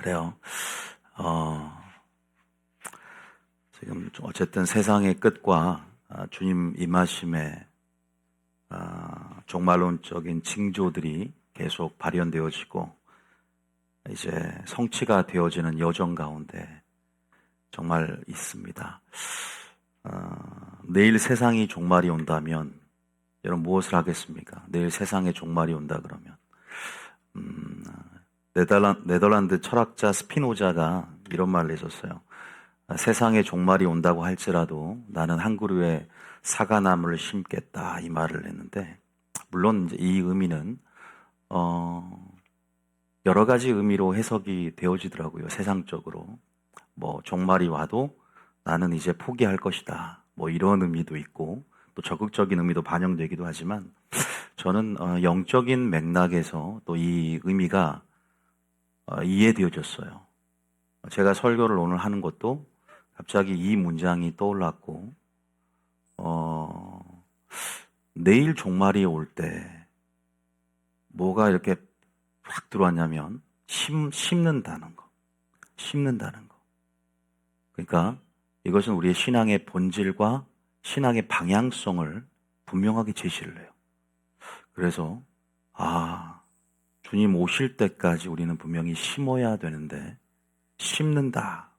그래요. 지금 어쨌든 세상의 끝과 주님 임하심의 종말론적인 징조들이 계속 발현되어지고 이제 성취가 되어지는 여정 가운데 정말 있습니다. 내일 세상이 종말이 온다면 여러분 무엇을 하겠습니까? 내일 세상의 종말이 온다 그러면 네덜란드 철학자 스피노자가 이런 말을 했었어요. 세상의 종말이 온다고 할지라도 나는 한 그루의 사과나무를 심겠다, 이 말을 했는데, 물론 이제 이 의미는 여러 가지 의미로 해석이 되어지더라고요. 세상적으로 뭐 종말이 와도 나는 이제 포기할 것이다, 뭐 이런 의미도 있고 또 적극적인 의미도 반영되기도 하지만, 저는 영적인 맥락에서 또 이 의미가 이해되어졌어요. 제가 설교를 오늘 하는 것도 갑자기 이 문장이 떠올랐고, 내일 종말이 올 때 뭐가 이렇게 확 들어왔냐면 심는다는 거. 심는다는 거. 그러니까 이것은 우리의 신앙의 본질과 신앙의 방향성을 분명하게 제시를 해요. 그래서 주님 오실 때까지 우리는 분명히 심어야 되는데 심는다.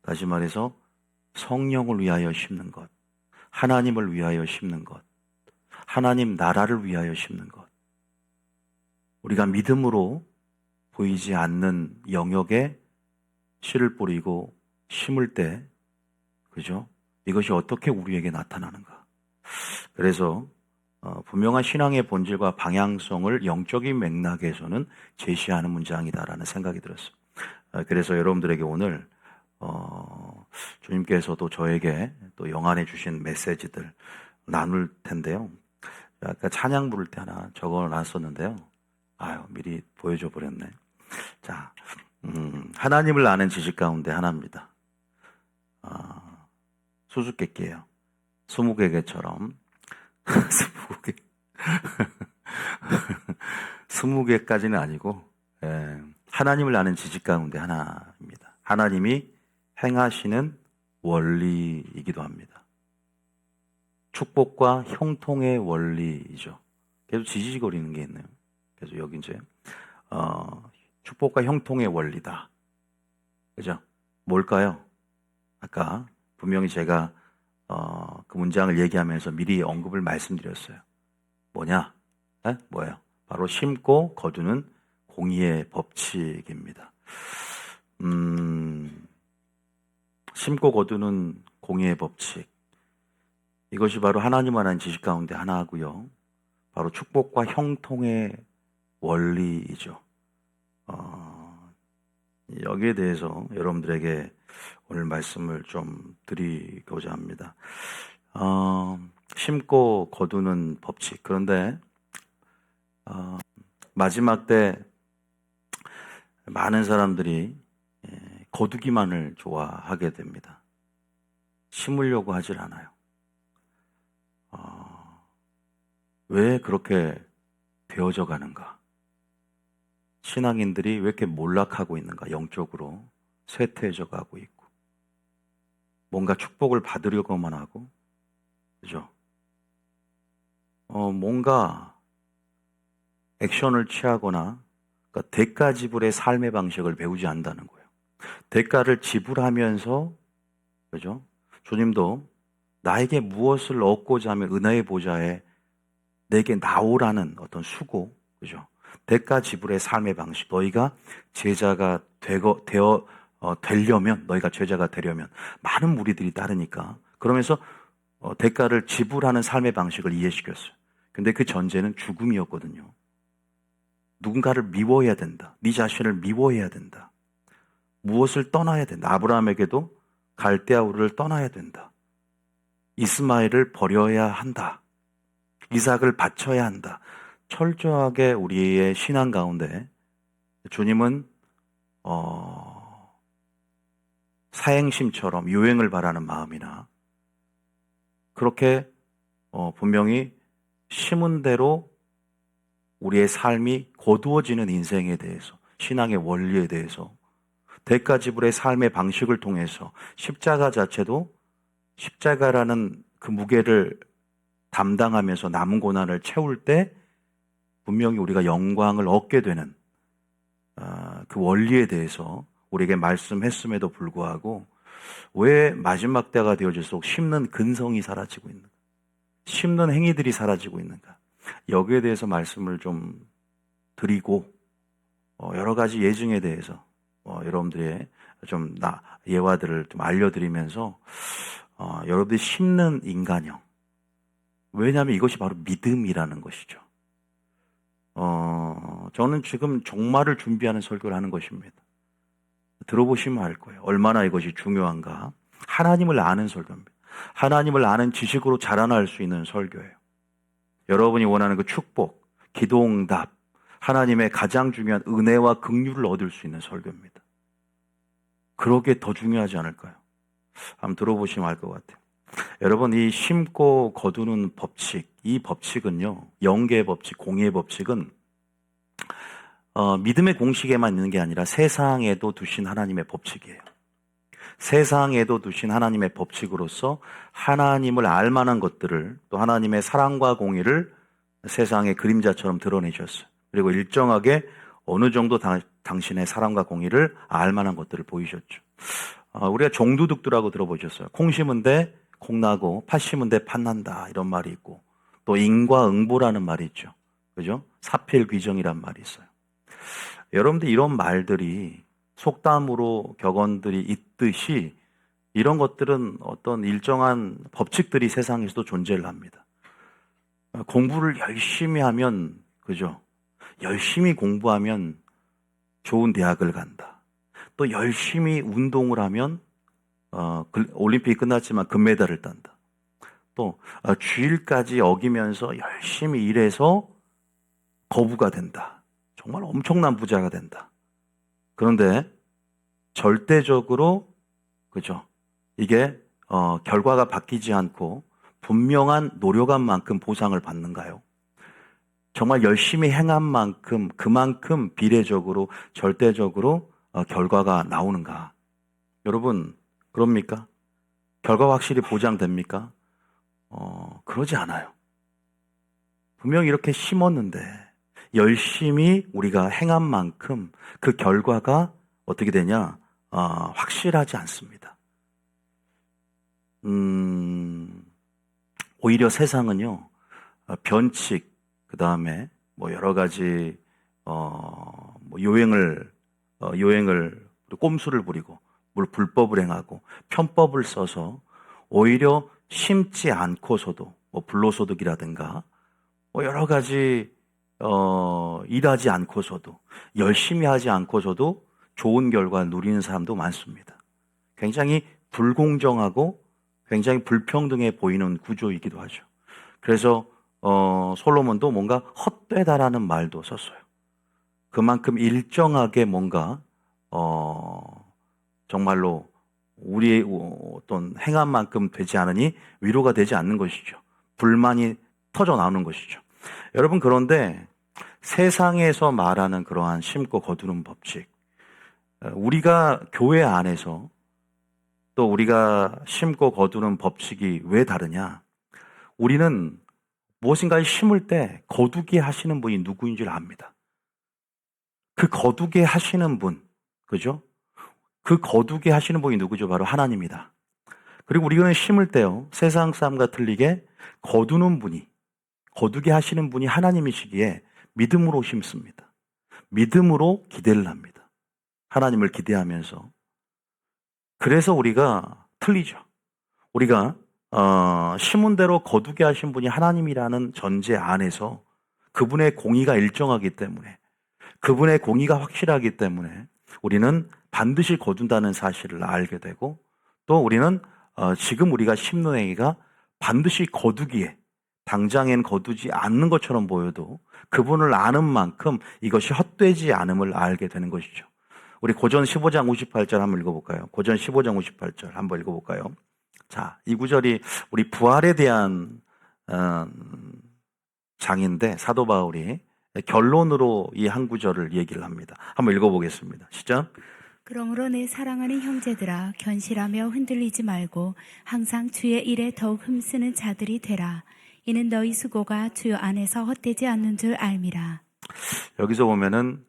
다시 말해서 성령을 위하여 심는 것, 하나님을 위하여 심는 것, 하나님 나라를 위하여 심는 것. 우리가 믿음으로 보이지 않는 영역에 씨를 뿌리고 심을 때, 그죠? 이것이 어떻게 우리에게 나타나는가? 그래서 분명한 신앙의 본질과 방향성을 영적인 맥락에서는 제시하는 문장이다라는 생각이 들었어요. 그래서 여러분들에게 오늘 주님께서도 저에게 또 영안해 주신 메시지들 나눌 텐데요. 아까 찬양 부를 때 하나 적어놨었는데요. 미리 보여줘 버렸네. 자, 하나님을 아는 지식 가운데 하나입니다. 수수께끼예요. 20개처럼 20개 20개까지는 아니고, 하나님을 아는 지식 가운데 하나입니다. 하나님이 행하시는 원리이기도 합니다. 축복과 형통의 원리이죠. 계속 지지직거리는 게 있네요. 그래서 여기 이제 축복과 형통의 원리다. 그죠? 뭘까요? 아까 분명히 제가 그 문장을 얘기하면서 미리 언급을 말씀드렸어요. 뭐냐? 뭐예요? 바로 심고 거두는 공의의 법칙입니다. 심고 거두는 공의의 법칙. 이것이 바로 하나님 아는 지식 가운데 하나고요. 바로 축복과 형통의 원리이죠. 여기에 대해서 여러분들에게 오늘 말씀을 좀 드리고자 합니다. 심고 거두는 법칙. 그런데 마지막 때 많은 사람들이 거두기만을 좋아하게 됩니다. 심으려고 하질 않아요. 왜 그렇게 되어져 가는가? 신앙인들이 왜 이렇게 몰락하고 있는가? 영적으로 쇠퇴해져 가고 있고, 뭔가 축복을 받으려고만 하고, 그죠? 뭔가 액션을 취하거나, 그러니까 대가 지불의 삶의 방식을 배우지 않는다는 거예요. 대가를 지불하면서, 그죠? 주님도 나에게 무엇을 얻고자 하면 은혜의 보좌에 내게 나오라는 어떤 수고, 그죠? 대가 지불의 삶의 방식. 너희가 제자가 되려면, 너희가 제자가 되려면 많은 무리들이 따르니까. 그러면서 대가를 지불하는 삶의 방식을 이해시켰어요. 근데 그 전제는 죽음이었거든요. 누군가를 미워해야 된다. 네 자신을 미워해야 된다. 무엇을 떠나야 된다. 아브라함에게도 갈대아 우르를 떠나야 된다. 이스마엘을 버려야 한다. 이삭을 바쳐야 한다. 철저하게 우리의 신앙 가운데 주님은 사행심처럼 유행을 바라는 마음이나, 그렇게 분명히 심은 대로 우리의 삶이 거두어지는 인생에 대해서, 신앙의 원리에 대해서 대가 지불의 삶의 방식을 통해서 십자가 자체도 십자가라는 그 무게를 담당하면서 남은 고난을 채울 때 분명히 우리가 영광을 얻게 되는 그 원리에 대해서 우리에게 말씀했음에도 불구하고 왜 마지막 때가 되어질수록 심는 근성이 사라지고 있는가? 심는 행위들이 사라지고 있는가? 여기에 대해서 말씀을 좀 드리고 여러 가지 예증에 대해서 여러분들의 좀 예화들을 좀 알려드리면서 여러분들이 심는 인간형, 왜냐하면 이것이 바로 믿음이라는 것이죠. 저는 지금 종말을 준비하는 설교를 하는 것입니다. 들어보시면 알 거예요. 얼마나 이것이 중요한가. 하나님을 아는 설교입니다. 하나님을 아는 지식으로 자라날 수 있는 설교예요. 여러분이 원하는 그 축복, 기도응답, 하나님의 가장 중요한 은혜와 긍휼을 얻을 수 있는 설교입니다. 그러게 더 중요하지 않을까요? 한번 들어보시면 알 것 같아요. 여러분, 이 심고 거두는 법칙, 이 법칙은요, 영계의 법칙, 공의의 법칙은 믿음의 공식에만 있는 게 아니라 세상에도 두신 하나님의 법칙이에요. 세상에도 두신 하나님의 법칙으로서 하나님을 알 만한 것들을, 또 하나님의 사랑과 공의를 세상의 그림자처럼 드러내셨어요. 그리고 일정하게 어느 정도 당신의 사랑과 공의를 알 만한 것들을 보이셨죠. 우리가 종두둑두라고 들어보셨어요. 콩 심은 데 콩 나고 팥 심은 데 팥 난다, 이런 말이 있고, 또 인과응보라는 말이 있죠. 그죠? 사필귀정이란 말이 있어요. 여러분들 이런 말들이 속담으로 격언들이 있듯이 이런 것들은 어떤 일정한 법칙들이 세상에서도 존재를 합니다. 공부를 열심히 하면, 그죠? 열심히 공부하면 좋은 대학을 간다. 또 열심히 운동을 하면 올림픽이 끝났지만 금메달을 딴다. 또 주일까지 어기면서 열심히 일해서 거부가 된다. 정말 엄청난 부자가 된다. 그런데 절대적으로, 그죠? 이게 결과가 바뀌지 않고 분명한 노력한 만큼 보상을 받는가요? 정말 열심히 행한 만큼 그만큼 비례적으로 절대적으로 결과가 나오는가? 여러분, 그럽니까? 결과가 확실히 보장됩니까? 그러지 않아요. 분명히 이렇게 심었는데 열심히 우리가 행한 만큼 그 결과가 어떻게 되냐? 확실하지 않습니다. 오히려 세상은요, 변칙, 그 다음에 뭐 여러 가지 뭐 요행을 꼼수를 부리고 불법을 행하고 편법을 써서 오히려 심지 않고서도 뭐 불로소득이라든가 뭐 여러 가지 일하지 않고서도, 열심히 하지 않고서도 좋은 결과 누리는 사람도 많습니다. 굉장히 불공정하고 굉장히 불평등해 보이는 구조이기도 하죠. 그래서 솔로몬도 뭔가 헛되다라는 말도 썼어요. 그만큼 일정하게 뭔가 정말로 우리의 어떤 행한 만큼 되지 않으니 위로가 되지 않는 것이죠. 불만이 터져 나오는 것이죠. 여러분, 그런데 세상에서 말하는 그러한 심고 거두는 법칙, 우리가 교회 안에서 또 우리가 심고 거두는 법칙이 왜 다르냐? 우리는 무엇인가를 심을 때 거두게 하시는 분이 누구인 줄 압니다. 그 거두게 하시는 분, 그죠? 그 거두게 하시는 분이 누구죠? 바로 하나님이다. 그리고 우리는 심을 때요, 세상 사람과 틀리게 거두게 하시는 분이 하나님이시기에 믿음으로 심습니다. 믿음으로 기대를 합니다. 하나님을 기대하면서. 그래서 우리가 틀리죠. 우리가 심은 대로 거두게 하신 분이 하나님이라는 전제 안에서 그분의 공의가 일정하기 때문에, 그분의 공의가 확실하기 때문에 우리는 반드시 거둔다는 사실을 알게 되고, 또 우리는 지금 우리가 심는 행위가 반드시 거두기에, 당장엔 거두지 않는 것처럼 보여도 그분을 아는 만큼 이것이 헛되지 않음을 알게 되는 것이죠. 우리 고전 15장 58절 한번 읽어볼까요? 고전 15장 58절 한번 읽어볼까요? 자, 이 구절이 우리 부활에 대한 장인데 사도 바울이 결론으로 이 한 구절을 얘기를 합니다. 한번 읽어보겠습니다. 시작. 그러므로 내 사랑하는 형제들아, 견실하며 흔들리지 말고 항상 주의 일에 더욱 힘쓰는 자들이 되라. 이는 너희 수고가 주 안에서 헛되지 않는 줄 알미라. 여기서 보면은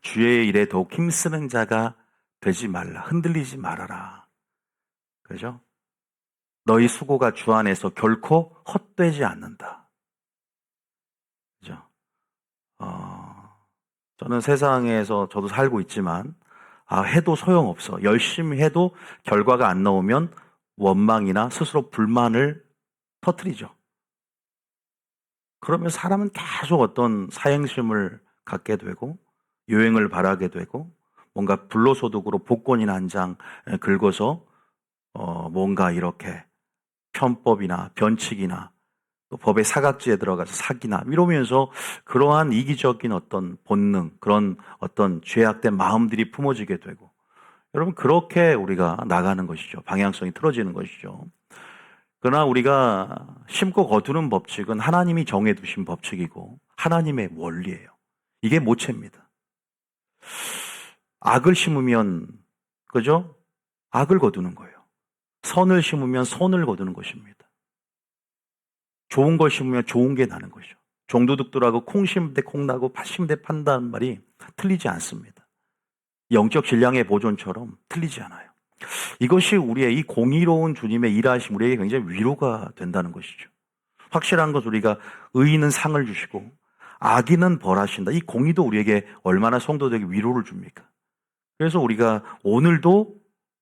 주의 일에 더욱 힘쓰는 자가 되지 말라. 흔들리지 말아라. 그죠? 너희 수고가 주 안에서 결코 헛되지 않는다. 그죠? 저는 세상에서 저도 살고 있지만 해도 소용없어. 열심히 해도 결과가 안 나오면 원망이나 스스로 불만을 터뜨리죠. 그러면 사람은 계속 어떤 사행심을 갖게 되고 요행을 바라게 되고 뭔가 불로소득으로 복권이나 한 장 긁어서 뭔가 이렇게 편법이나 변칙이나 또 법의 사각지에 들어가서 사기나 이러면서 그러한 이기적인 어떤 본능, 그런 어떤 죄악된 마음들이 품어지게 되고, 여러분 그렇게 우리가 나가는 것이죠. 방향성이 틀어지는 것이죠. 그러나 우리가 심고 거두는 법칙은 하나님이 정해두신 법칙이고 하나님의 원리예요. 이게 모체입니다. 악을 심으면, 그죠? 악을 거두는 거예요. 선을 심으면 선을 거두는 것입니다. 좋은 걸 심으면 좋은 게 나는 거죠. 종도둑들하고 콩 심을 때 콩 나고 팥 심을 때 판다는 말이 틀리지 않습니다. 영적 질량의 보존처럼 틀리지 않아요. 이것이 우리의 이 공의로운 주님의 일하심, 우리에게 굉장히 위로가 된다는 것이죠. 확실한 것, 우리가 의인은 상을 주시고 악인은 벌하신다. 이 공의도 우리에게 얼마나 성도들에게 위로를 줍니까? 그래서 우리가 오늘도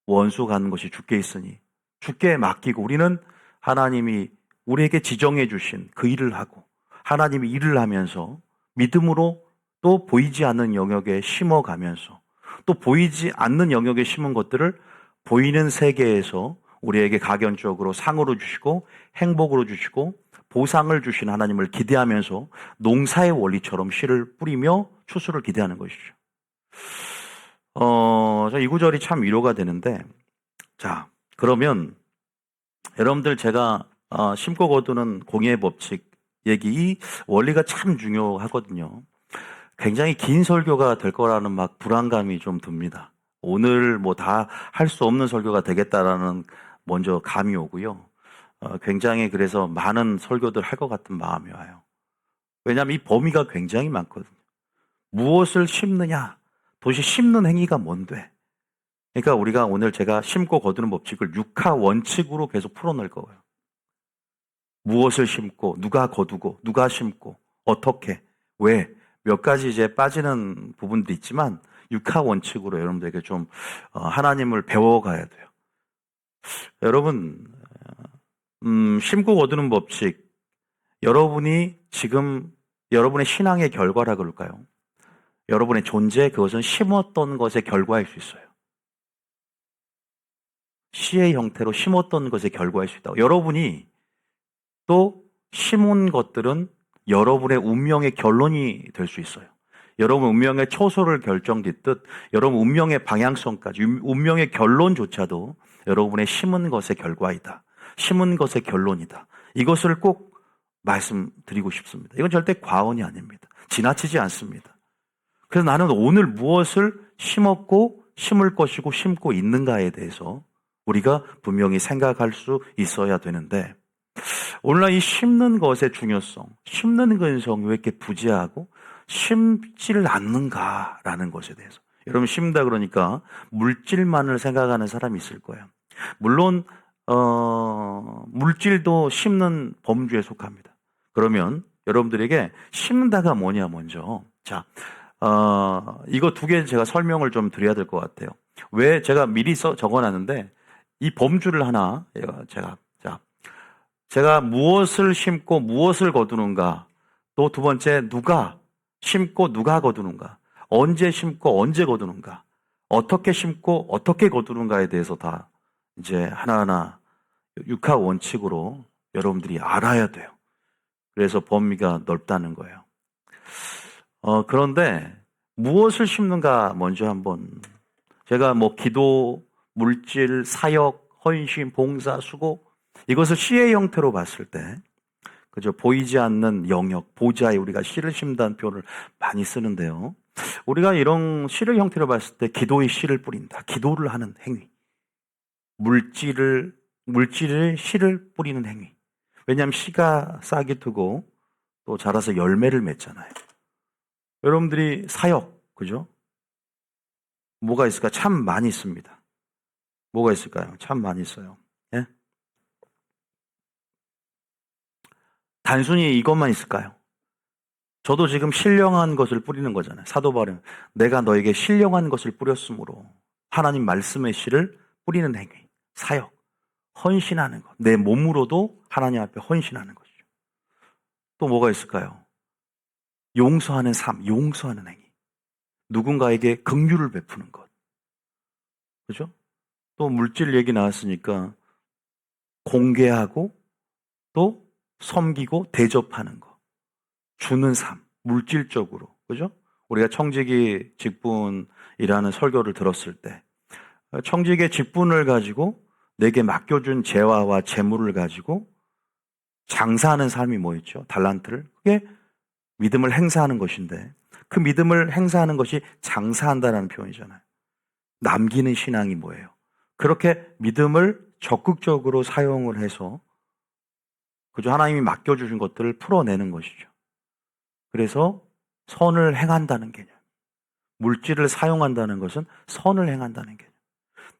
원수 가는 것이 주께 있으니 주께 맡기고 우리는 하나님이 우리에게 지정해 주신 그 일을 하고 하나님이 일을 하면서 믿음으로 또 보이지 않는 영역에 심어가면서 또 보이지 않는 영역에 심은 것들을 보이는 세계에서 우리에게 가견적으로 상으로 주시고 행복으로 주시고 보상을 주신 하나님을 기대하면서 농사의 원리처럼 씨를 뿌리며 추수를 기대하는 것이죠. 이 구절이 참 위로가 되는데, 자, 그러면 여러분들 제가 심고 거두는 공의의 법칙 얘기, 이 원리가 참 중요하거든요. 굉장히 긴 설교가 될 거라는 막 불안감이 좀 듭니다. 오늘 뭐 다 할 수 없는 설교가 되겠다라는 먼저 감이 오고요. 굉장히 그래서 많은 설교들 할 것 같은 마음이 와요. 왜냐하면 이 범위가 굉장히 많거든요. 무엇을 심느냐, 도대체 심는 행위가 뭔데? 그러니까 우리가 오늘 제가 심고 거두는 법칙을 6하 원칙으로 계속 풀어낼 거예요. 무엇을 심고, 누가 거두고, 누가 심고, 어떻게, 왜, 몇 가지 이제 빠지는 부분도 있지만 6하 원칙으로 여러분들에게 좀 하나님을 배워가야 돼요. 여러분, 심고 거두는 법칙, 여러분이 지금 여러분의 신앙의 결과라 그럴까요? 여러분의 존재, 그것은 심었던 것의 결과일 수 있어요. 씨의 형태로 심었던 것의 결과일 수 있다고. 여러분이 또 심은 것들은 여러분의 운명의 결론이 될 수 있어요. 여러분 운명의 초소를 결정짓듯 여러분 운명의 방향성까지, 운명의 결론조차도 여러분의 심은 것의 결과이다. 심은 것의 결론이다. 이것을 꼭 말씀드리고 싶습니다. 이건 절대 과언이 아닙니다. 지나치지 않습니다. 그래서 나는 오늘 무엇을 심었고 심을 것이고 심고 있는가에 대해서 우리가 분명히 생각할 수 있어야 되는데, 오늘날 이 심는 것의 중요성, 심는 근성이 왜 이렇게 부재하고 심지를 않는가라는 것에 대해서. 여러분, 심다 그러니까 물질만을 생각하는 사람이 있을 거예요. 물론 물질도 심는 범주에 속합니다. 그러면 여러분들에게 심는다가 뭐냐 먼저. 자, 이거 두 개 제가 설명을 좀 드려야 될 것 같아요. 왜 제가 미리 적어놨는데 이 범주를 하나 제가 무엇을 심고 무엇을 거두는가, 또 두 번째 누가 심고 누가 거두는가, 언제 심고 언제 거두는가, 어떻게 심고 어떻게 거두는가에 대해서 다 이제 하나하나 6하 원칙으로 여러분들이 알아야 돼요. 그래서 범위가 넓다는 거예요. 그런데 무엇을 심는가 먼저 한번, 제가 뭐 기도, 물질, 사역, 헌신, 봉사, 수고, 이것을 씨의 형태로 봤을 때, 그죠? 보이지 않는 영역, 보좌에 우리가 씨를 심다는 표현을 많이 쓰는데요. 우리가 이런 씨를 형태로 봤을 때 기도의 씨를 뿌린다. 기도를 하는 행위. 물질에 씨를 뿌리는 행위. 왜냐하면 씨가 싹이 트고 또 자라서 열매를 맺잖아요. 여러분들이 사역, 그죠? 뭐가 있을까? 참 많이 있습니다. 뭐가 있을까요? 참 많이 있어요. 예? 단순히 이것만 있을까요? 저도 지금 신령한 것을 뿌리는 거잖아요. 사도 바울은 내가 너에게 신령한 것을 뿌렸으므로 하나님 말씀의 씨를 뿌리는 행위, 사역, 헌신하는 것. 내 몸으로도 하나님 앞에 헌신하는 것이죠. 또 뭐가 있을까요? 용서하는 삶, 용서하는 행위. 누군가에게 긍휼을 베푸는 것. 그죠? 또 물질 얘기 나왔으니까 공개하고 또 섬기고 대접하는 것. 주는 삶, 물질적으로. 그죠? 우리가 청지기 직분이라는 설교를 들었을 때 청지기의 직분을 가지고 내게 맡겨준 재화와 재물을 가지고 장사하는 삶이 뭐였죠? 달란트를. 그게 믿음을 행사하는 것인데 그 믿음을 행사하는 것이 장사한다라는 표현이잖아요. 남기는 신앙이 뭐예요? 그렇게 믿음을 적극적으로 사용을 해서 그저 하나님이 맡겨주신 것들을 풀어내는 것이죠. 그래서 선을 행한다는 개념. 물질을 사용한다는 것은 선을 행한다는 개념.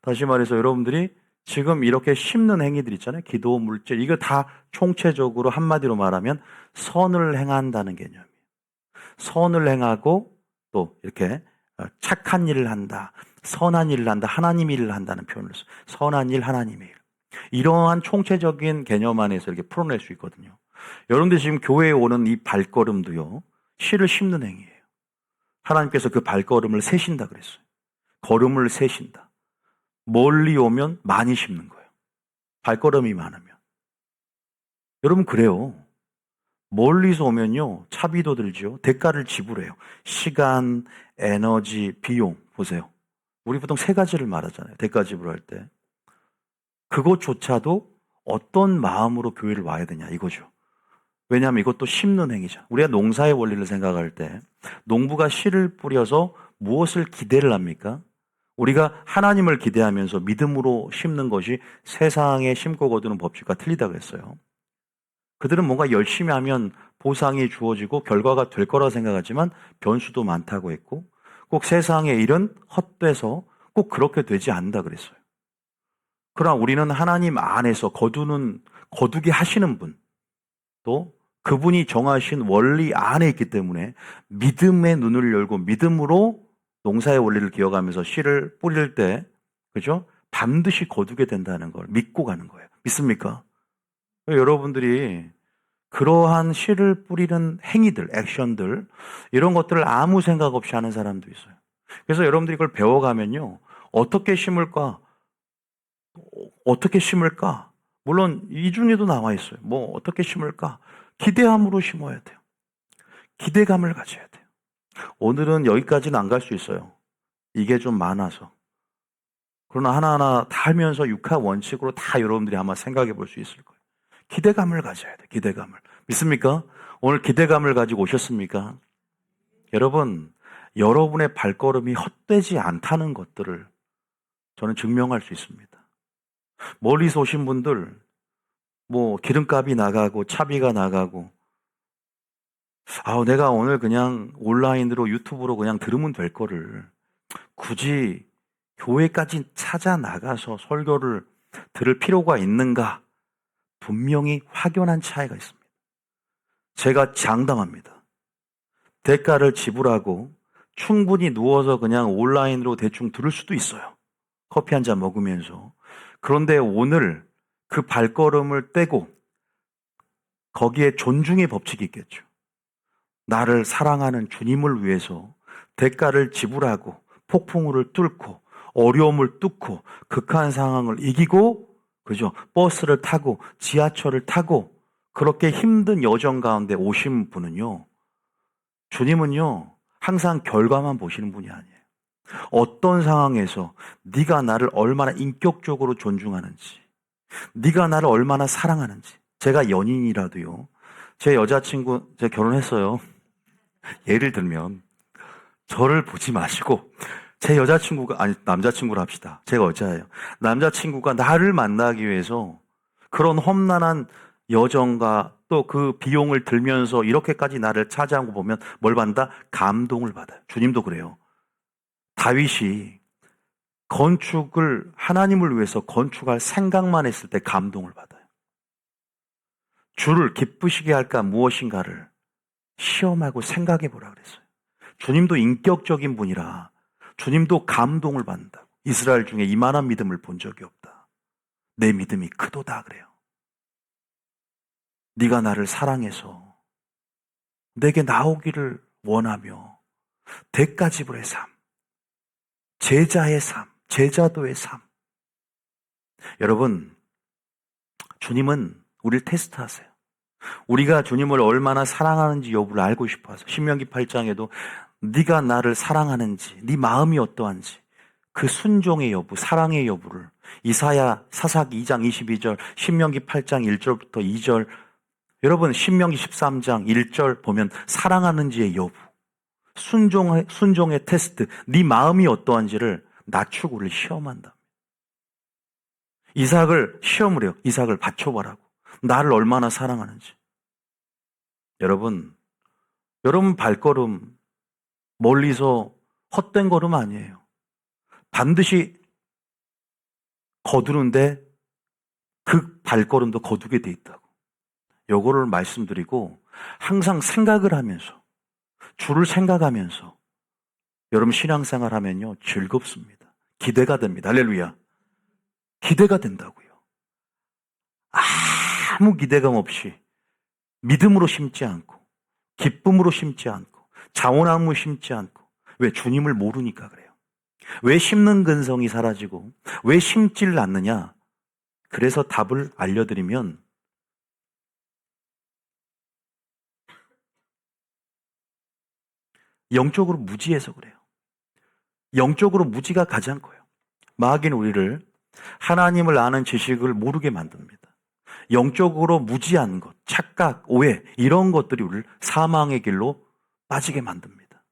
다시 말해서 여러분들이 지금 이렇게 심는 행위들 있잖아요. 기도, 물질. 이거 다 총체적으로 한마디로 말하면 선을 행한다는 개념이에요. 선을 행하고 또 이렇게 착한 일을 한다. 선한 일을 한다. 하나님 일을 한다는 표현을 써요. 선한 일, 하나님의 일. 이러한 총체적인 개념 안에서 이렇게 풀어낼 수 있거든요. 여러분들 지금 교회에 오는 이 발걸음도요. 씨를 심는 행위예요. 하나님께서 그 발걸음을 세신다 그랬어요. 걸음을 세신다. 멀리 오면 많이 심는 거예요. 발걸음이 많으면. 여러분 그래요. 멀리서 오면요. 차비도 들죠. 대가를 지불해요. 시간, 에너지, 비용. 보세요. 우리 보통 세 가지를 말하잖아요. 대가 지불할 때. 그것조차도 어떤 마음으로 교회를 와야 되냐 이거죠. 왜냐하면 이것도 심는 행위죠. 우리가 농사의 원리를 생각할 때 농부가 씨를 뿌려서 무엇을 기대를 합니까? 우리가 하나님을 기대하면서 믿음으로 심는 것이 세상에 심고 거두는 법칙과 틀리다고 했어요. 그들은 뭔가 열심히 하면 보상이 주어지고 결과가 될 거라 생각하지만 변수도 많다고 했고 꼭 세상의 일은 헛돼서 꼭 그렇게 되지 않는다 그랬어요. 그러나 우리는 하나님 안에서 거두게 하시는 분, 또 그분이 정하신 원리 안에 있기 때문에 믿음의 눈을 열고 믿음으로 농사의 원리를 기억하면서 씨를 뿌릴 때, 그죠? 반드시 거두게 된다는 걸 믿고 가는 거예요. 믿습니까? 여러분들이 그러한 씨를 뿌리는 행위들, 액션들, 이런 것들을 아무 생각 없이 하는 사람도 있어요. 그래서 여러분들이 그걸 배워가면요. 어떻게 심을까? 어떻게 심을까? 물론 이 중에도 나와 있어요. 뭐 어떻게 심을까? 기대함으로 심어야 돼요. 기대감을 가져야 돼요. 오늘은 여기까지는 안 갈 수 있어요. 이게 좀 많아서. 그러나 하나하나 다 하면서 육하 원칙으로 다 여러분들이 아마 생각해 볼 수 있을 거예요. 기대감을 가져야 돼요. 기대감을. 믿습니까? 오늘 기대감을 가지고 오셨습니까? 여러분, 여러분의 발걸음이 헛되지 않다는 것들을 저는 증명할 수 있습니다. 멀리서 오신 분들, 뭐 기름값이 나가고 차비가 나가고 내가 오늘 그냥 온라인으로 유튜브로 그냥 들으면 될 거를 굳이 교회까지 찾아 나가서 설교를 들을 필요가 있는가? 분명히 확연한 차이가 있습니다. 제가 장담합니다. 대가를 지불하고 충분히 누워서 그냥 온라인으로 대충 들을 수도 있어요. 커피 한 잔 먹으면서. 그런데 오늘 그 발걸음을 떼고 거기에 존중의 법칙이 있겠죠. 나를 사랑하는 주님을 위해서 대가를 지불하고 폭풍우를 뚫고 어려움을 뚫고 극한 상황을 이기고 그죠? 버스를 타고 지하철을 타고 그렇게 힘든 여정 가운데 오신 분은요. 주님은요. 항상 결과만 보시는 분이 아니에요. 어떤 상황에서 네가 나를 얼마나 인격적으로 존중하는지 네가 나를 얼마나 사랑하는지. 제가 연인이라도요. 제 여자친구, 제가 결혼했어요. 예를 들면 저를 보지 마시고 제 여자친구가, 아니 남자친구로 합시다. 제가 여자예요. 남자친구가 나를 만나기 위해서 그런 험난한 여정과 또 그 비용을 들면서 이렇게까지 나를 찾아온 거 보면 뭘 받는다? 감동을 받아요. 주님도 그래요. 다윗이 건축을 하나님을 위해서 건축할 생각만 했을 때 감동을 받아요. 주를 기쁘시게 할까 무엇인가를 시험하고 생각해 보라 그랬어요. 주님도 인격적인 분이라 주님도 감동을 받는다고. 이스라엘 중에 이만한 믿음을 본 적이 없다. 내 믿음이 크도다 그래요. 네가 나를 사랑해서 내게 나오기를 원하며 대가 지불의 삶, 제자의 삶, 제자도의 삶. 여러분, 주님은 우리를 테스트하세요. 우리가 주님을 얼마나 사랑하는지 여부를 알고 싶어서 신명기 8장에도 네가 나를 사랑하는지, 네 마음이 어떠한지 그 순종의 여부, 사랑의 여부를 이사야 사사기 2장 22절, 신명기 8장 1절부터 2절, 여러분 신명기 13장 1절 보면 사랑하는지의 여부, 순종의 테스트, 네 마음이 어떠한지를 낮추고 우리를 시험한다. 이삭을 시험을 해요. 이삭을 바쳐보라고. 나를 얼마나 사랑하는지. 여러분 발걸음 멀리서 헛된 걸음 아니에요. 반드시 거두는데 그 발걸음도 거두게 돼 있다고. 요거를 말씀드리고 항상 생각을 하면서 주를 생각하면서 여러분 신앙생활 하면요 즐겁습니다. 기대가 됩니다. 할렐루야. 기대가 된다고요. 아무 기대감 없이 믿음으로 심지 않고 기쁨으로 심지 않고 자원함으로 심지 않고. 왜? 주님을 모르니까 그래요. 왜 심는 근성이 사라지고 왜 심지를 않느냐? 그래서 답을 알려드리면 영적으로 무지해서 그래요. 영적으로 무지가 가장 커요. 마귀는 우리를 하나님을 아는 지식을 모르게 만듭니다. 영적으로 무지한 것, 착각, 오해 이런 것들이 우리를 사망의 길로 빠지게 만듭니다.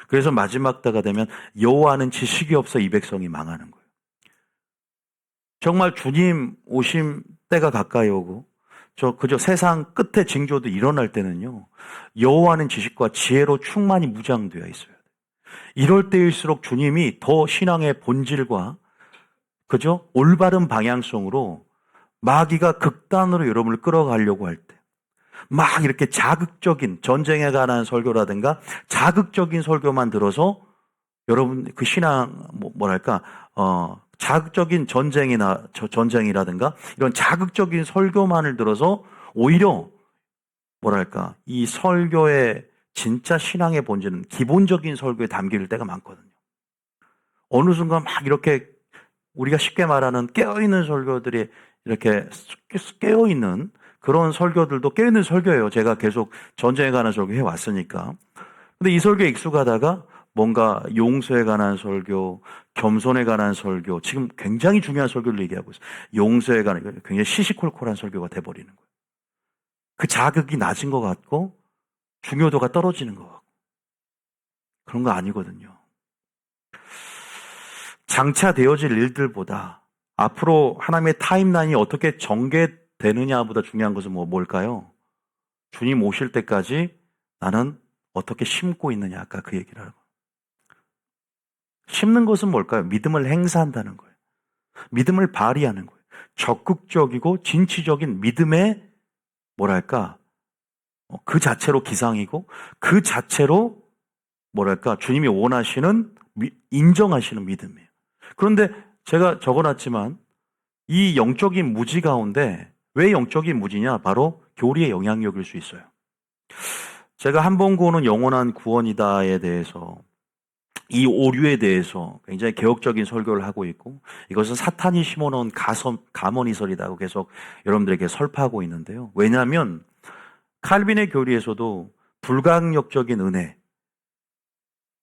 그래서 마지막 때가 되면 여호와는 지식이 없어 이 백성이 망하는 거예요. 정말 주님 오심 때가 가까이 오고 그저 세상 끝에 징조도 일어날 때는요. 여호와는 지식과 지혜로 충만히 무장되어 있어야 돼요. 이럴 때일수록 주님이 더 신앙의 본질과 그죠? 올바른 방향성으로 마귀가 극단으로 여러분을 끌어가려고 할 때 막 이렇게 자극적인 전쟁에 관한 설교라든가 자극적인 설교만 들어서 여러분 그 신앙 뭐랄까 자극적인 전쟁이라든가 이런 자극적인 설교만을 들어서 오히려 뭐랄까 이 설교의 진짜 신앙의 본질은 기본적인 설교에 담길 때가 많거든요. 어느 순간 막 이렇게 우리가 쉽게 말하는 깨어있는 설교들이 이렇게 깨어있는 그런 설교들도 깨어있는 설교예요. 제가 계속 전쟁에 관한 설교 해왔으니까. 근데 이 설교에 익숙하다가 뭔가 용서에 관한 설교, 겸손에 관한 설교, 지금 굉장히 중요한 설교를 얘기하고 있어요. 용서에 관한 굉장히 시시콜콜한 설교가 돼버리는 거예요. 그 자극이 낮은 것 같고 중요도가 떨어지는 것 같고 그런 거 아니거든요. 장차 되어질 일들보다 앞으로 하나님의 타임라인이 어떻게 전개되느냐보다 중요한 것은 뭘까요? 주님 오실 때까지 나는 어떻게 심고 있느냐. 아까 그 얘기를 하고. 심는 것은 뭘까요? 믿음을 행사한다는 거예요. 믿음을 발휘하는 거예요. 적극적이고 진취적인 믿음의 뭐랄까 그 자체로 기상이고 그 자체로 뭐랄까 주님이 원하시는 인정하시는 믿음이에요. 그런데 제가 적어놨지만 이 영적인 무지 가운데 왜 영적인 무지냐? 바로 교리의 영향력일 수 있어요. 제가 한 번 구원은 영원한 구원이다에 대해서 이 오류에 대해서 굉장히 개혁적인 설교를 하고 있고 이것은 사탄이 심어놓은 가머니설이라고 계속 여러분들에게 설파하고 있는데요. 왜냐하면 칼빈의 교리에서도 불강력적인 은혜,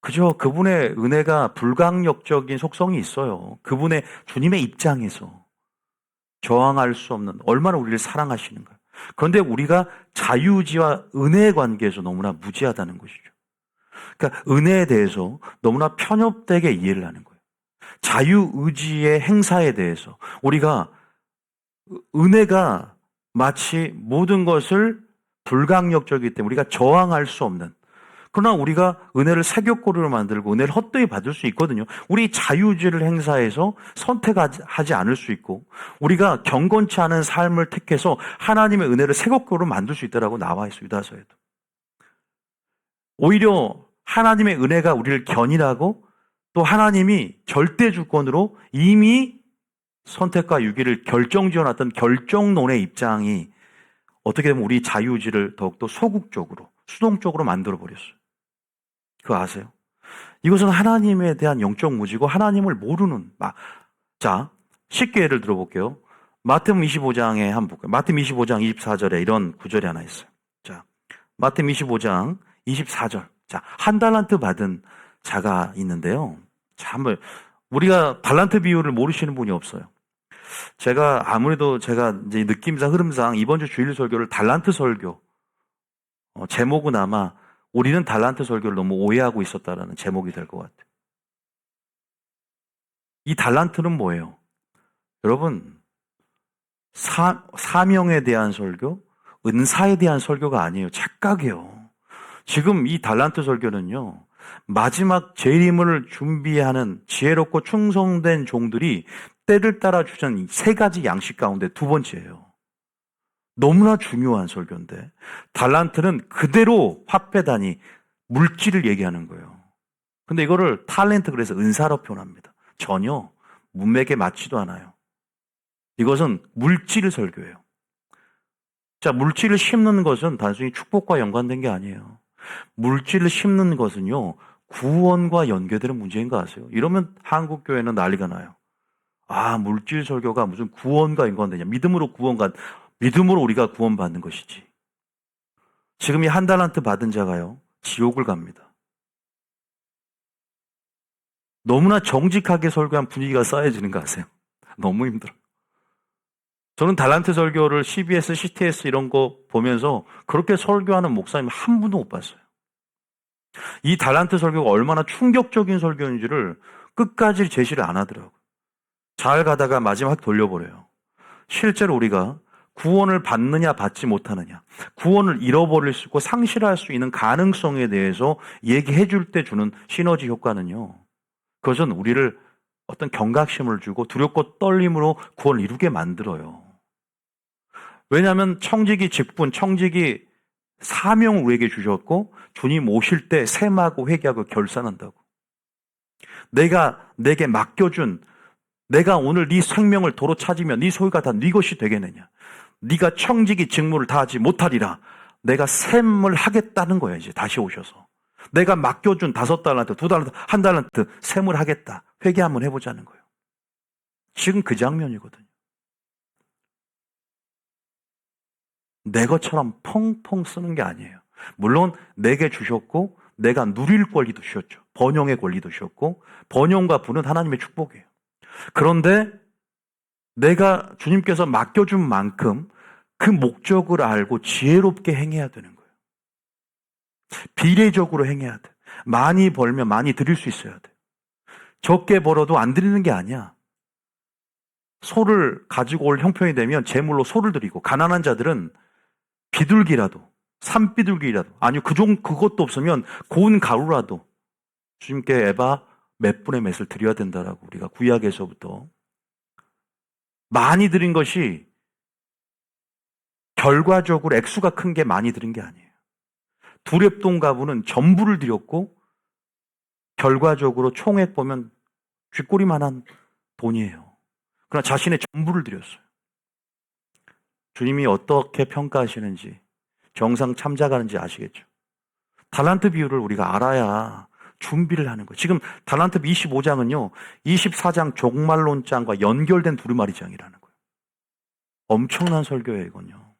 그죠? 그분의 은혜가 불강력적인 속성이 있어요. 그분의 주님의 입장에서 저항할 수 없는 얼마나 우리를 사랑하시는가. 그런데 우리가 자유의지와 은혜의 관계에서 너무나 무지하다는 것이죠. 그러니까 은혜에 대해서 너무나 편협되게 이해를 하는 거예요. 자유의지의 행사에 대해서 우리가 은혜가 마치 모든 것을 불강력적이기 때문에 우리가 저항할 수 없는, 그러나 우리가 은혜를 사격고리로 만들고 은혜를 헛되이 받을 수 있거든요. 우리 자유의지를 행사해서 선택하지 않을 수 있고 우리가 경건치 않은 삶을 택해서 하나님의 은혜를 사격고리로 만들 수 있다라고 나와 있어요. 유다서에도. 오히려 하나님의 은혜가 우리를 견인하고 또 하나님이 절대 주권으로 이미 선택과 유기를 결정지어놨던 결정론의 입장이 어떻게 보면 우리 자유의지를 더욱더 소극적으로, 수동적으로 만들어버렸어요. 그거 아세요? 이것은 하나님에 대한 영적 무지고 하나님을 모르는, 자, 쉽게 예를 들어볼게요. 마태복음 25장에 한번 볼게요. 마태복음 25장 24절에 이런 구절이 하나 있어요. 자, 마태복음 25장 24절. 자, 한 달란트 받은 자가 있는데요. 자, 한번 우리가 달란트 비율을 모르시는 분이 없어요. 아무래도 제가 이제 느낌상 흐름상 이번 주 주일 설교를 달란트 설교, 제목은 아마 우리는 달란트 설교를 너무 오해하고 있었다라는 제목이 될 것 같아요. 이 달란트는 뭐예요? 여러분, 사명에 대한 설교, 은사에 대한 설교가 아니에요. 착각이에요. 지금 이 달란트 설교는요, 마지막 재림을 준비하는 지혜롭고 충성된 종들이 때를 따라 주는 세 가지 양식 가운데 두 번째예요. 너무나 중요한 설교인데 달란트는 그대로 화폐 단위, 물질을 얘기하는 거예요. 근데 이거를 탤런트, 그래서 은사로 표현합니다. 전혀 문맥에 맞지도 않아요. 이것은 물질 설교예요. 자, 물질을 심는 것은 단순히 축복과 연관된 게 아니에요. 물질을 심는 것은요, 구원과 연계되는 문제인 거 아세요? 이러면 한국 교회는 난리가 나요. 아, 물질 설교가 무슨 구원과 연관되냐? 믿음으로 우리가 구원받는 것이지. 지금 이 한 달란트 받은 자가요, 지옥을 갑니다. 너무나 정직하게 설교한 분위기가 쌓여지는 거 아세요? 너무 힘들어요. 저는 달란트 설교를 CBS, CTS 이런 거 보면서 그렇게 설교하는 목사님 한 분도 못 봤어요. 이 달란트 설교가 얼마나 충격적인 설교인지를 끝까지 제시를 안 하더라고요. 잘 가다가 마지막 돌려버려요. 실제로 우리가 구원을 받느냐 받지 못하느냐, 구원을 잃어버릴 수 있고 상실할 수 있는 가능성에 대해서 얘기해 줄 때 주는 시너지 효과는요, 그것은 우리를 어떤 경각심을 주고 두렵고 떨림으로 구원을 이루게 만들어요. 왜냐하면 청지기 직분, 청지기 사명을 우리에게 주셨고 주님 오실 때 셈하고 회개하고 결산한다고. 내게 맡겨준, 내가 오늘 네 생명을 도로 찾으면 네 소유가 다 네 것이 되겠느냐. 네가 청지기 직무를 다하지 못하리라. 내가 셈을 하겠다는 거야. 이제 다시 오셔서 내가 맡겨준 5달란트, 2달란트, 1달란트 셈을 하겠다. 회개 한번 해보자는 거예요. 지금 그 장면이거든요. 내 것처럼 펑펑 쓰는 게 아니에요. 물론 내게 주셨고 내가 누릴 권리도 주셨죠. 번영의 권리도 주셨고 번영과 부는 하나님의 축복이에요. 그런데 내가 주님께서 맡겨준 만큼 그 목적을 알고 지혜롭게 행해야 되는 거예요. 비례적으로 행해야 돼. 많이 벌면 많이 드릴 수 있어야 돼. 적게 벌어도 안 드리는 게 아니야. 소를 가지고 올 형편이 되면 제물로 소를 드리고, 가난한 자들은 비둘기라도, 산비둘기라도, 아니요 그것도 없으면 고운 가루라도 주님께 에바 몇 분의 몇을 드려야 된다라고 우리가 구약에서부터. 많이 드린 것이 결과적으로 액수가 큰 게 많이 드린 게 아니에요. 두렙동 가부는 전부를 드렸고 결과적으로 총액 보면 쥐꼬리만한 돈이에요. 그러나 자신의 전부를 드렸어요. 주님이 어떻게 평가하시는지, 정상 참작하는지 아시겠죠? 달란트 비율을 우리가 알아야 준비를 하는 거예요. 지금 달란트 25장은요, 24장 종말론장과 연결된 두루마리장이라는 거예요. 엄청난 설교예요, 이건요.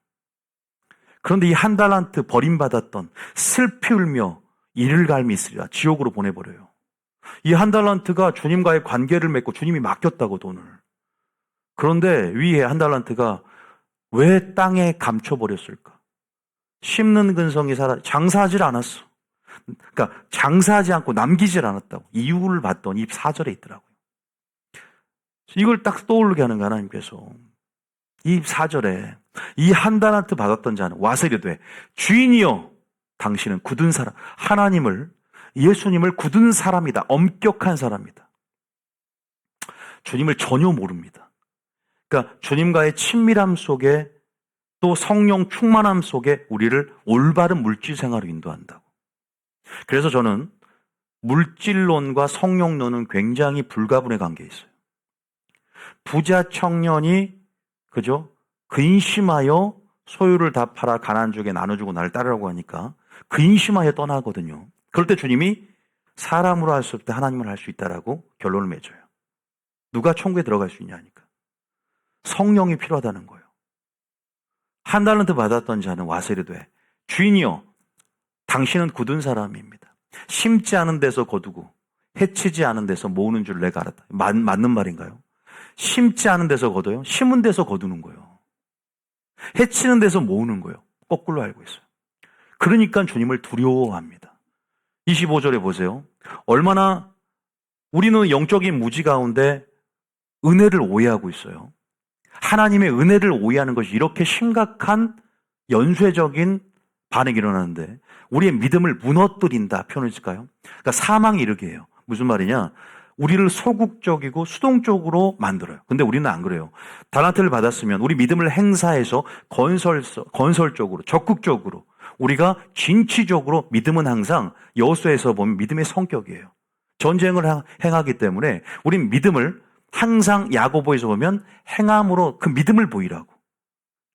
그런데 이 한 달란트 버림받았던, 슬피 울며 이를 갈미 있으리라, 지옥으로 보내버려요. 이 한 달란트가 주님과의 관계를 맺고 주님이 맡겼다고, 돈을. 그런데 위에 한 달란트가 왜 땅에 감춰버렸을까? 심는 근성이 장사하질 않았어. 그러니까 장사하지 않고 남기질 않았다고. 이유를 봤더니 4절에 있더라고요. 이걸 딱 떠오르게 하는 거 하나님께서. 이 4절에 이 한 달란트 받았던 자는 와서 이르되 주인이여 당신은 굳은 사람, 하나님을, 예수님을 굳은 사람이다. 엄격한 사람이다. 주님을 전혀 모릅니다. 그러니까 주님과의 친밀함 속에 또 성령 충만함 속에 우리를 올바른 물질 생활을 인도한다고. 그래서 저는 물질론과 성령론은 굉장히 불가분의 관계에 있어요. 부자 청년이 그죠? 근심하여 소유를 다 팔아 가난족에 나눠주고 나를 따르라고 하니까 근심하여 떠나거든요. 그럴 때 주님이 사람으로 할 수 없을 때 하나님을 할 수 있다라고 결론을 맺어요. 누가 천국에 들어갈 수 있냐니까. 성령이 필요하다는 거예요. 한 달란트 받았던 자는 와서 이르되 주인이여 당신은 굳은 사람입니다. 심지 않은 데서 거두고 해치지 않은 데서 모으는 줄 내가 알았다. 맞는 말인가요? 심지 않은 데서 거둬요? 심은 데서 거두는 거예요. 해치는 데서 모으는 거예요. 거꾸로 알고 있어요. 그러니까 주님을 두려워합니다. 25절에 보세요. 얼마나 우리는 영적인 무지 가운데 은혜를 오해하고 있어요. 하나님의 은혜를 오해하는 것이 이렇게 심각한 연쇄적인 반응이 일어나는데 우리의 믿음을 무너뜨린다 표현을 쓸까요? 그러니까 사망에 이르게 해요. 무슨 말이냐? 우리를 소극적이고 수동적으로 만들어요. 근데 우리는 안 그래요. 달란트를 받았으면 우리 믿음을 행사해서 건설적으로, 적극적으로 우리가 진취적으로 믿음은 항상 여호수아에서 보면 믿음의 성격이에요. 전쟁을 행하기 때문에 우린 믿음을 항상 야고보에서 보면 행함으로 그 믿음을 보이라고.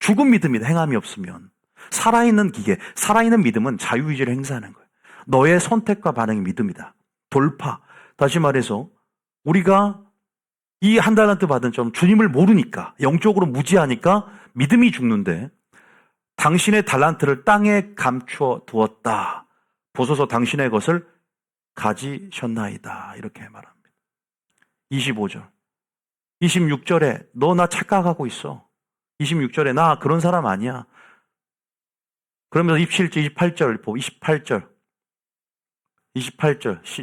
죽은 믿음이다. 행함이 없으면. 살아있는 기계, 살아있는 믿음은 자유의지를 행사하는 거예요. 너의 선택과 반응이 믿음이다. 돌파. 다시 말해서 우리가 이 한 달란트 받은 점 주님을 모르니까 영적으로 무지하니까 믿음이 죽는데 당신의 달란트를 땅에 감추어 두었다. 보소서 당신의 것을 가지셨나이다. 이렇게 말합니다. 25절. 26절에 너 나 착각하고 있어. 26절에 나 그런 사람 아니야. 그러면서 27절, 28절 보고 28절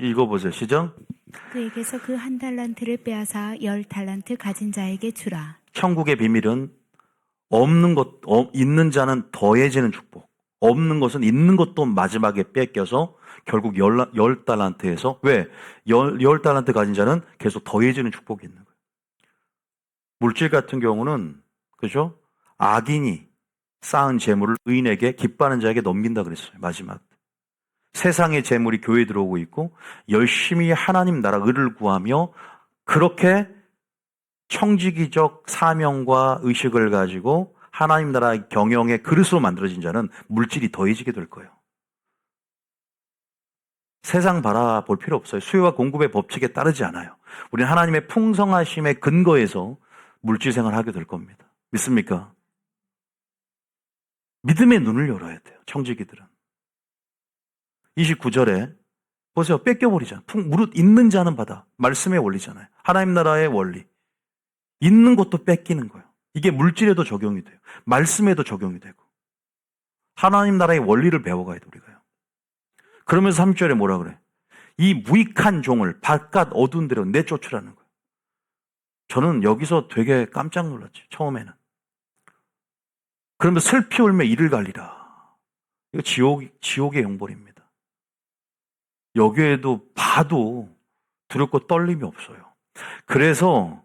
읽어보세요. 시작. 그에게서 그 한 달란트를 빼앗아 10달란트 가진 자에게 주라. 천국의 비밀은 없는 것, 있는 자는 더해지는 축복. 없는 것은 있는 것도 마지막에 뺏겨서 결국 10달란트에서 왜? 10달란트 가진 자는 계속 더해지는 축복이 있는 거예요. 물질 같은 경우는 그죠? 악인이 쌓은 재물을 의인에게 기뻐하는 자에게 넘긴다 그랬어요. 마지막. 세상의 재물이 교회에 들어오고 있고 열심히 하나님 나라 의를 구하며 그렇게 청지기적 사명과 의식을 가지고 하나님 나라의 경영의 그릇으로 만들어진 자는 물질이 더해지게 될 거예요. 세상 바라볼 필요 없어요. 수요와 공급의 법칙에 따르지 않아요. 우리는 하나님의 풍성하심의 근거에서 물질 생활을 하게 될 겁니다. 믿습니까? 믿음의 눈을 열어야 돼요. 청지기들은. 29절에 보세요. 뺏겨버리잖아요. 무릇 있는 자는 받아. 말씀의 원리잖아요. 하나님 나라의 원리. 있는 것도 뺏기는 거예요. 이게 물질에도 적용이 돼요. 말씀에도 적용이 되고. 하나님 나라의 원리를 배워가야 돼 우리가요. 그러면서 3절에 뭐라 그래? 이 무익한 종을 바깥 어두운 데로 내쫓으라는 거예요. 저는 여기서 되게 깜짝 놀랐죠. 처음에는. 그러면 슬피 울며 이를 갈리라. 이거 지옥의 형벌입니다. 여기에도 봐도 두렵고 떨림이 없어요. 그래서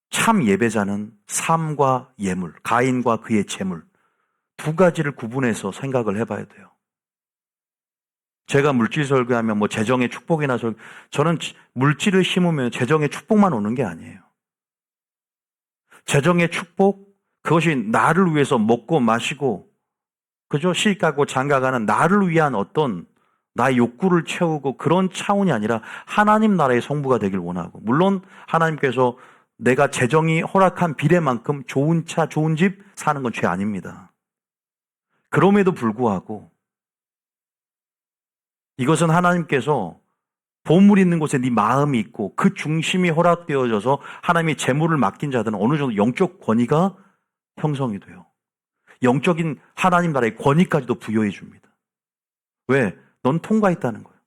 참 예배자는 삶과 예물, 가인과 그의 재물 두 가지를 구분해서 생각을 해봐야 돼요. 제가 물질 설교하면 뭐 재정의 축복이나 저는 물질을 심으면 재정의 축복만 오는 게 아니에요. 재정의 축복, 그것이 나를 위해서 먹고 마시고 그죠? 시집가고 장가가는 나를 위한 어떤 나의 욕구를 채우고 그런 차원이 아니라 하나님 나라의 성부가 되길 원하고 물론 하나님께서 내가 재정이 허락한 비례만큼 좋은 차, 좋은 집 사는 건 죄 아닙니다. 그럼에도 불구하고 이것은 하나님께서 보물 있는 곳에 네 마음이 있고 그 중심이 허락되어져서 하나님이 재물을 맡긴 자들은 어느 정도 영적 권위가 형성이 돼요. 영적인 하나님 나라의 권위까지도 부여해 줍니다. 왜? 넌 통과했다는 거예요.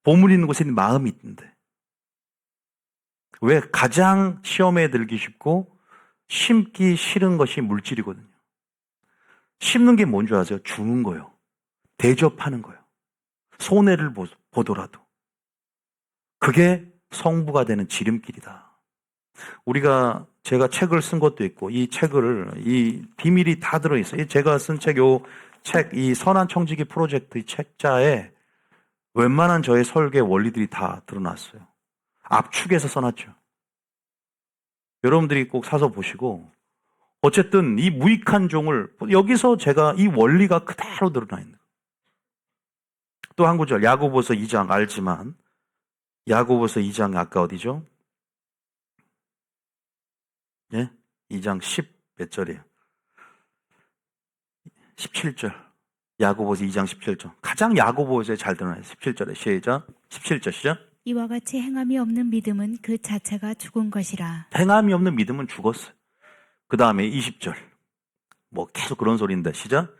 보물 있는 곳에 마음이 있는데. 왜? 가장 시험에 들기 쉽고 심기 싫은 것이 물질이거든요. 심는 게 뭔 줄 아세요? 주는 거예요. 대접하는 거예요. 손해를 보더라도. 그게 성부가 되는 지름길이다. 제가 책을 쓴 것도 있고, 이 비밀이 다 들어있어요. 제가 쓴 이 선한 청지기 프로젝트 이 책자에 웬만한 저의 설계 원리들이 다 드러났어요. 압축해서 써놨죠. 여러분들이 꼭 사서 보시고, 어쨌든 이 무익한 종을, 여기서 제가 이 원리가 그대로 드러나 있는 거예요. 또 한 구절, 야고보서 2장 알지만, 야고보서 2장 아까 어디죠? 예? 2장 10 몇 절이에요? 17절. 야고보서 2장 17절. 가장 야고보서에 잘 드러나요. 17절에 시작. 17절 시작. 이와 같이 행함이 없는 믿음은 그 자체가 죽은 것이라. 행함이 없는 믿음은 죽었어요. 그 다음에 20절. 뭐 계속 그런 소리인데 시작.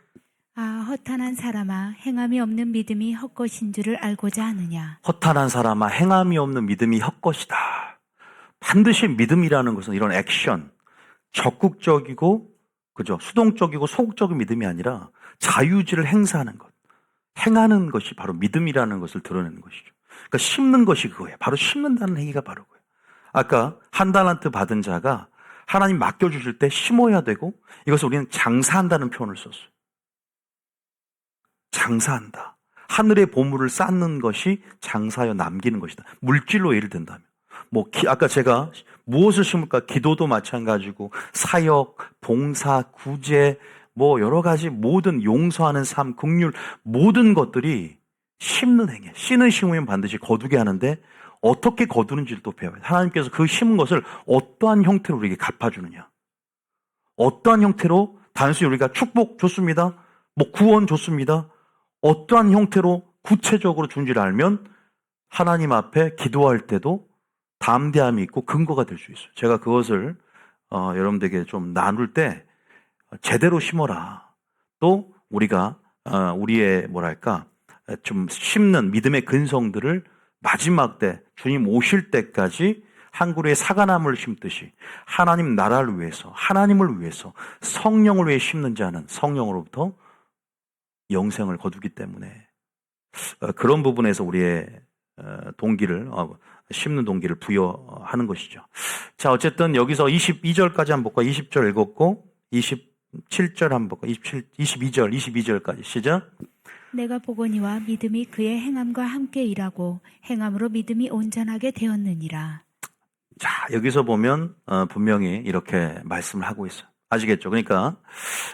아, 허탄한 사람아, 행함이 없는 믿음이 헛것인 줄을 알고자 하느냐. 허탄한 사람아, 행함이 없는 믿음이 헛것이다. 반드시 믿음이라는 것은 이런 액션, 적극적이고, 그죠? 수동적이고 소극적인 믿음이 아니라 자유의지를 행사하는 것, 행하는 것이 바로 믿음이라는 것을 드러내는 것이죠. 그러니까 심는 것이 그거예요. 바로 심는다는 행위가 바로 그거예요. 아까 한 달란트 받은 자가 하나님 맡겨주실 때 심어야 되고, 이것을 우리는 장사한다는 표현을 썼어요. 장사한다. 하늘의 보물을 쌓는 것이 장사하여 남기는 것이다. 물질로 예를 든다면. 아까 제가 무엇을 심을까? 기도도 마찬가지고, 사역, 봉사, 구제, 여러 가지 모든 용서하는 삶, 긍휼, 모든 것들이 심는 행위. 씨는 심으면 반드시 거두게 하는데, 어떻게 거두는지를 또 배워야 돼요. 하나님께서 그 심은 것을 어떠한 형태로 우리에게 갚아주느냐. 어떠한 형태로, 단순히 우리가 축복 좋습니다. 구원 좋습니다. 어떠한 형태로 구체적으로 준지를 알면 하나님 앞에 기도할 때도 담대함이 있고 근거가 될 수 있어요. 제가 그것을 여러분들에게 좀 나눌 때 제대로 심어라. 또 우리가 우리의 좀 심는 믿음의 근성들을 마지막 때 주님 오실 때까지 한 그루의 사과나무를 심듯이 하나님 나라를 위해서, 하나님을 위해서, 성령을 위해 심는 자는 성령으로부터 영생을 거두기 때문에 그런 부분에서 우리의 심는 동기를 부여하는 것이죠. 자, 어쨌든 여기서 22절까지 한번 볼까? 20절 읽었고 27절 한번 볼까? 22절까지 시작. 내가 보거니와 믿음이 그의 행함과 함께 일하고 행함으로 믿음이 온전하게 되었느니라. 자, 여기서 보면 분명히 이렇게 말씀을 하고 있어요. 아시겠죠? 그러니까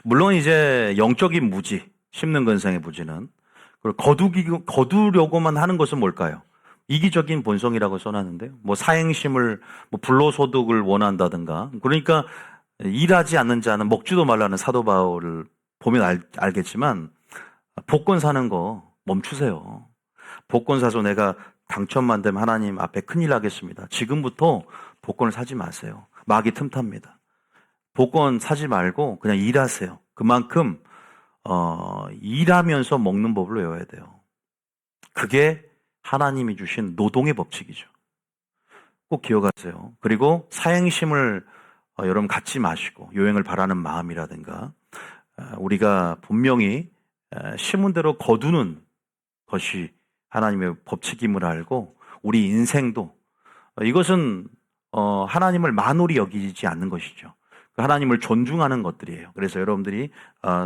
물론 이제 영적인 무지, 심는 근성의 무지는, 그리고 거두려고만 하는 것은 뭘까요? 이기적인 본성이라고 써놨는데요. 사행심을, 불로소득을 원한다든가. 그러니까 일하지 않는 자는 먹지도 말라는 사도 바울을 보면 알겠지만, 복권 사는 거 멈추세요. 복권 사서 내가 당첨만 되면 하나님 앞에 큰일 나겠습니다. 지금부터 복권을 사지 마세요. 마귀 틈탑니다. 복권 사지 말고 그냥 일하세요. 그만큼 일하면서 먹는 법을 외워야 돼요. 그게 하나님이 주신 노동의 법칙이죠. 꼭 기억하세요. 그리고 사행심을 여러분 갖지 마시고 요행을 바라는 마음이라든가 우리가 분명히 심은 대로 거두는 것이 하나님의 법칙임을 알고 우리 인생도 이것은 하나님을 만홀히 여기지 않는 것이죠. 하나님을 존중하는 것들이에요. 그래서 여러분들이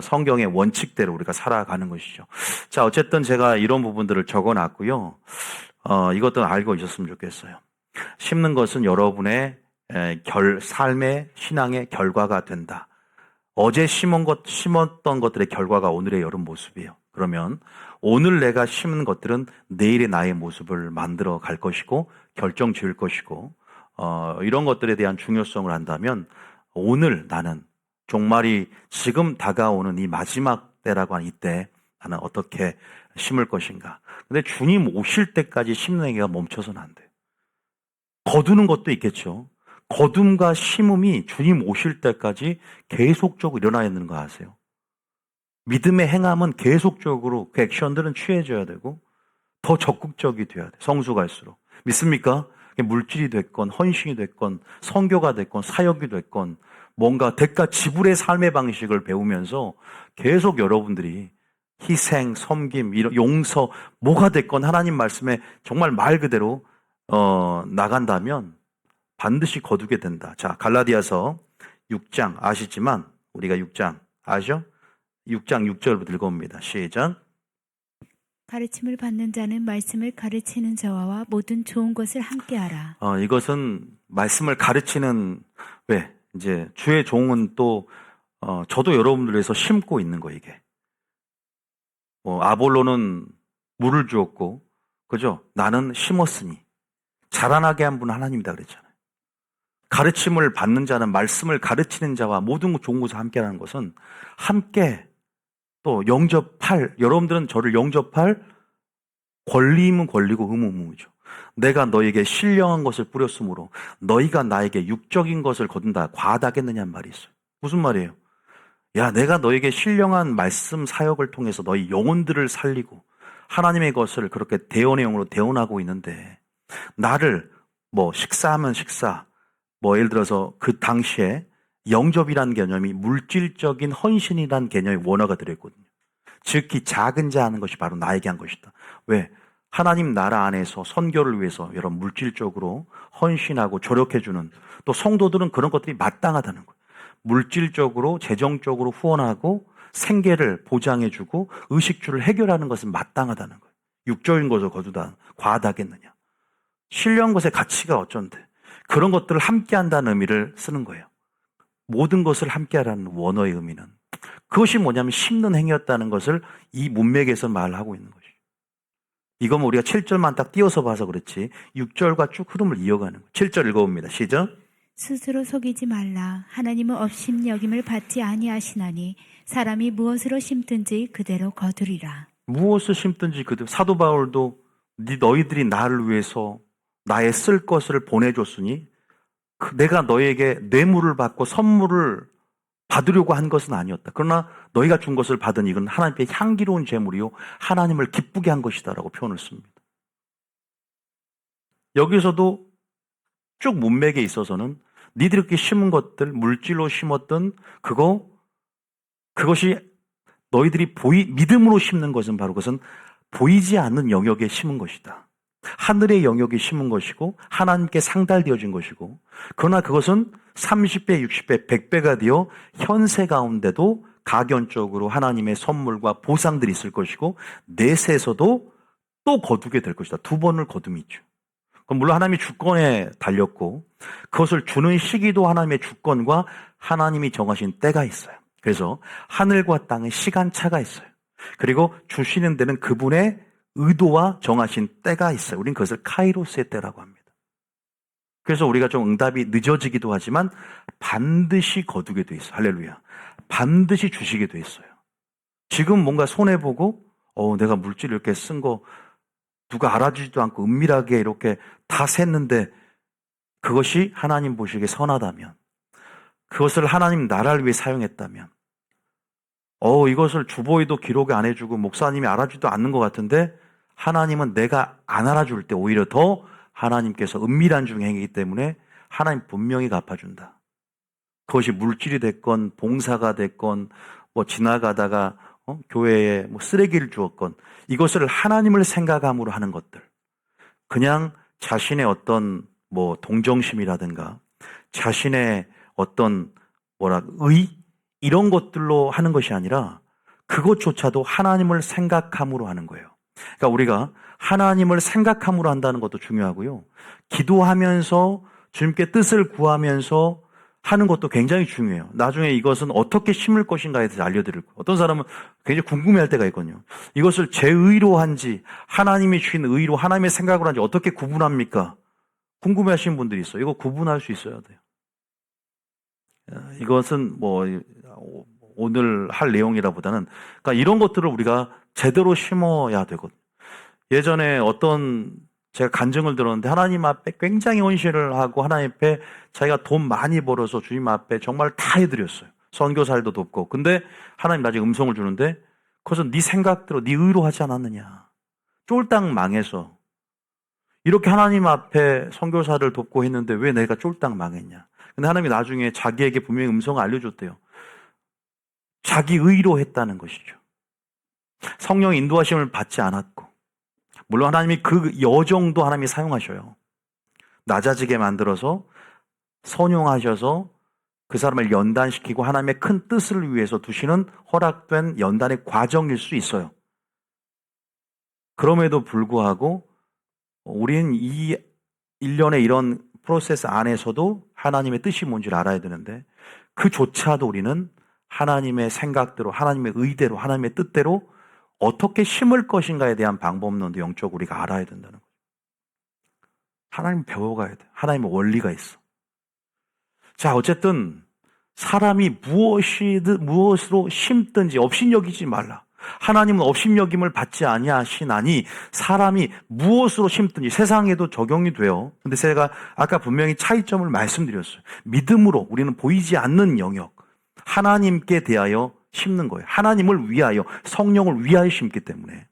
성경의 원칙대로 우리가 살아가는 것이죠. 자, 어쨌든 제가 이런 부분들을 적어놨고요. 이것도 알고 있었으면 좋겠어요. 심는 것은 여러분의 삶의 신앙의 결과가 된다. 어제 심었던 것들의 결과가 오늘의 여러분 모습이에요. 그러면 오늘 내가 심은 것들은 내일의 나의 모습을 만들어 갈 것이고 결정 지을 것이고 이런 것들에 대한 중요성을 안다면 오늘 나는 종말이 지금 다가오는 이 마지막 때라고 하는 이때 나는 어떻게 심을 것인가. 근데 주님 오실 때까지 심는 행위가 멈춰서는 안 돼요. 거두는 것도 있겠죠. 거둠과 심음이 주님 오실 때까지 계속적으로 일어나야 되는 거 아세요? 믿음의 행함은 계속적으로 그 액션들은 취해져야 되고 더 적극적이 돼야 돼. 성수갈수록. 믿습니까? 물질이 됐건 헌신이 됐건 선교가 됐건 사역이 됐건 뭔가 대가 지불의 삶의 방식을 배우면서 계속 여러분들이 희생, 섬김, 용서 뭐가 됐건 하나님 말씀에 정말 말 그대로 나간다면 반드시 거두게 된다. 자, 갈라디아서 6장 아시지만 우리가 6장 아시죠? 6장 6절부터 읽어봅니다. 시작. 가르침을 받는 자는 말씀을 가르치는 자와 모든 좋은 것을 함께하라. 이것은 말씀을 가르치는 왜 이제 주의 종은 또 저도 여러분들 위해서 심고 있는 거 이게. 아볼로는 물을 주었고, 그죠? 나는 심었으니 자라나게 한 분은 하나님이다 그랬잖아요. 가르침을 받는 자는 말씀을 가르치는 자와 모든 좋은 것을 함께하는 것은 함께 또 영접할, 여러분들은 저를 영접할 권리임은 권리고 의무죠. 내가 너에게 신령한 것을 뿌렸으므로 너희가 나에게 육적인 것을 거둔다. 과하다겠느냐는 말이 있어요. 무슨 말이에요? 야, 내가 너에게 신령한 말씀 사역을 통해서 너희 영혼들을 살리고 하나님의 것을 그렇게 대언의 영으로 대언하고 있는데 나를 식사하면 식사, 예를 들어서 그 당시에 영접이라는 개념이 물질적인 헌신이라는 개념이 원어가 들어있거든요. 즉히 작은 자 하는 것이 바로 나에게 한 것이다. 왜? 하나님 나라 안에서 선교를 위해서 여러분 물질적으로 헌신하고 조력해주는 또 성도들은 그런 것들이 마땅하다는 거예요. 물질적으로 재정적으로 후원하고 생계를 보장해주고 의식주를 해결하는 것은 마땅하다는 거예요. 육적인 것을 거두다 과하다겠느냐. 신령한 것의 가치가 어쩐데 그런 것들을 함께한다는 의미를 쓰는 거예요. 모든 것을 함께하라는 원어의 의미는 그것이 뭐냐면 심는 행위였다는 것을 이 문맥에서 말하고 있는 것이죠. 이건 우리가 7절만 딱 띄어서 봐서 그렇지 6절과 쭉 흐름을 이어가는 거예요. 7절 읽어봅니다. 시작. 스스로 속이지 말라. 하나님은 업신여김을 받지 아니하시나니 사람이 무엇으로 심든지 그대로 거두리라. 무엇을 심든지 그대로. 사도 바울도 너희들이 나를 위해서 나의 쓸 것을 보내줬으니 내가 너에게 뇌물을 받고 선물을 받으려고 한 것은 아니었다. 그러나 너희가 준 것을 받은 이건 하나님께 향기로운 제물이요 하나님을 기쁘게 한 것이다라고 표현을 씁니다. 여기서도 쭉 문맥에 있어서는 니들이 이렇게 심은 것들, 물질로 심었던 그것이 너희들이 믿음으로 심는 것은 바로 그것은 보이지 않는 영역에 심은 것이다. 하늘의 영역에 심은 것이고 하나님께 상달되어진 것이고 그러나 그것은 30배, 60배, 100배가 되어 현세 가운데도 가견적으로 하나님의 선물과 보상들이 있을 것이고 내세에서도 또 거두게 될 것이다. 두 번을 거둠이 있죠. 물론 하나님의 주권에 달렸고 그것을 주는 시기도 하나님의 주권과 하나님이 정하신 때가 있어요. 그래서 하늘과 땅의 시간차가 있어요. 그리고 주시는 데는 그분의 의도와 정하신 때가 있어요. 우리는 그것을 카이로스의 때라고 합니다. 그래서 우리가 좀 응답이 늦어지기도 하지만 반드시 거두게 돼 있어요. 할렐루야. 반드시 주시게 돼 있어요. 지금 뭔가 손해보고 내가 물질 이렇게 쓴 거 누가 알아주지도 않고 은밀하게 이렇게 다 샜는데 그것이 하나님 보시기에 선하다면 그것을 하나님 나라를 위해 사용했다면 이것을 주보에도 기록이 안 해주고 목사님이 알아주지도 않는 것 같은데 하나님은 내가 안 알아줄 때 오히려 더 하나님께서 은밀한 중에 행위이기 때문에 하나님 분명히 갚아준다. 그것이 물질이 됐건 봉사가 됐건 지나가다가 교회에 쓰레기를 주었건 이것을 하나님을 생각함으로 하는 것들 그냥 자신의 어떤 동정심이라든가 자신의 어떤 이런 것들로 하는 것이 아니라 그것조차도 하나님을 생각함으로 하는 거예요. 그러니까 우리가 하나님을 생각함으로 한다는 것도 중요하고요. 기도하면서 주님께 뜻을 구하면서 하는 것도 굉장히 중요해요. 나중에 이것은 어떻게 심을 것인가에 대해서 알려드릴 거예요. 어떤 사람은 굉장히 궁금해할 때가 있거든요. 이것을 제 의로 한지 하나님이 주신 의로 하나님의 생각으로 한지 어떻게 구분합니까? 궁금해하시는 분들이 있어요. 이거 구분할 수 있어야 돼요. 이것은 오늘 할 내용이라보다는 그러니까 이런 것들을 우리가 제대로 심어야 되거든요. 예전에 제가 간증을 들었는데 하나님 앞에 굉장히 헌신을 하고 하나님 앞에 자기가 돈 많이 벌어서 주님 앞에 정말 다 해드렸어요. 선교사일도 돕고. 근데 하나님 나중에 음성을 주는데 그것은 네 생각대로 네 의로 하지 않았느냐. 쫄딱 망해서 이렇게 하나님 앞에 선교사를 돕고 했는데 왜 내가 쫄딱 망했냐. 근데 하나님이 나중에 자기에게 분명히 음성을 알려줬대요. 자기 의로 했다는 것이죠. 성령의 인도하심을 받지 않았고, 물론 하나님이 그 여정도 하나님이 사용하셔요. 낮아지게 만들어서 선용하셔서 그 사람을 연단시키고 하나님의 큰 뜻을 위해서 두시는 허락된 연단의 과정일 수 있어요. 그럼에도 불구하고 우리는 이 일련의 이런 프로세스 안에서도 하나님의 뜻이 뭔지를 알아야 되는데, 그조차도 우리는 하나님의 생각대로, 하나님의 의대로, 하나님의 뜻대로 어떻게 심을 것인가에 대한 방법론도 영적으로 우리가 알아야 된다는 거예요. 하나님 배워가야 돼. 하나님의 원리가 있어. 자, 어쨌든 사람이 무엇으로 심든지 업신여기지 말라. 하나님은 업신여김을 받지 아니하시나니 사람이 무엇으로 심든지 세상에도 적용이 돼요. 근데 제가 아까 분명히 차이점을 말씀드렸어요. 믿음으로 우리는 보이지 않는 영역, 하나님께 대하여 심는 거예요. 하나님을 위하여, 성령을 위하여 심기 때문에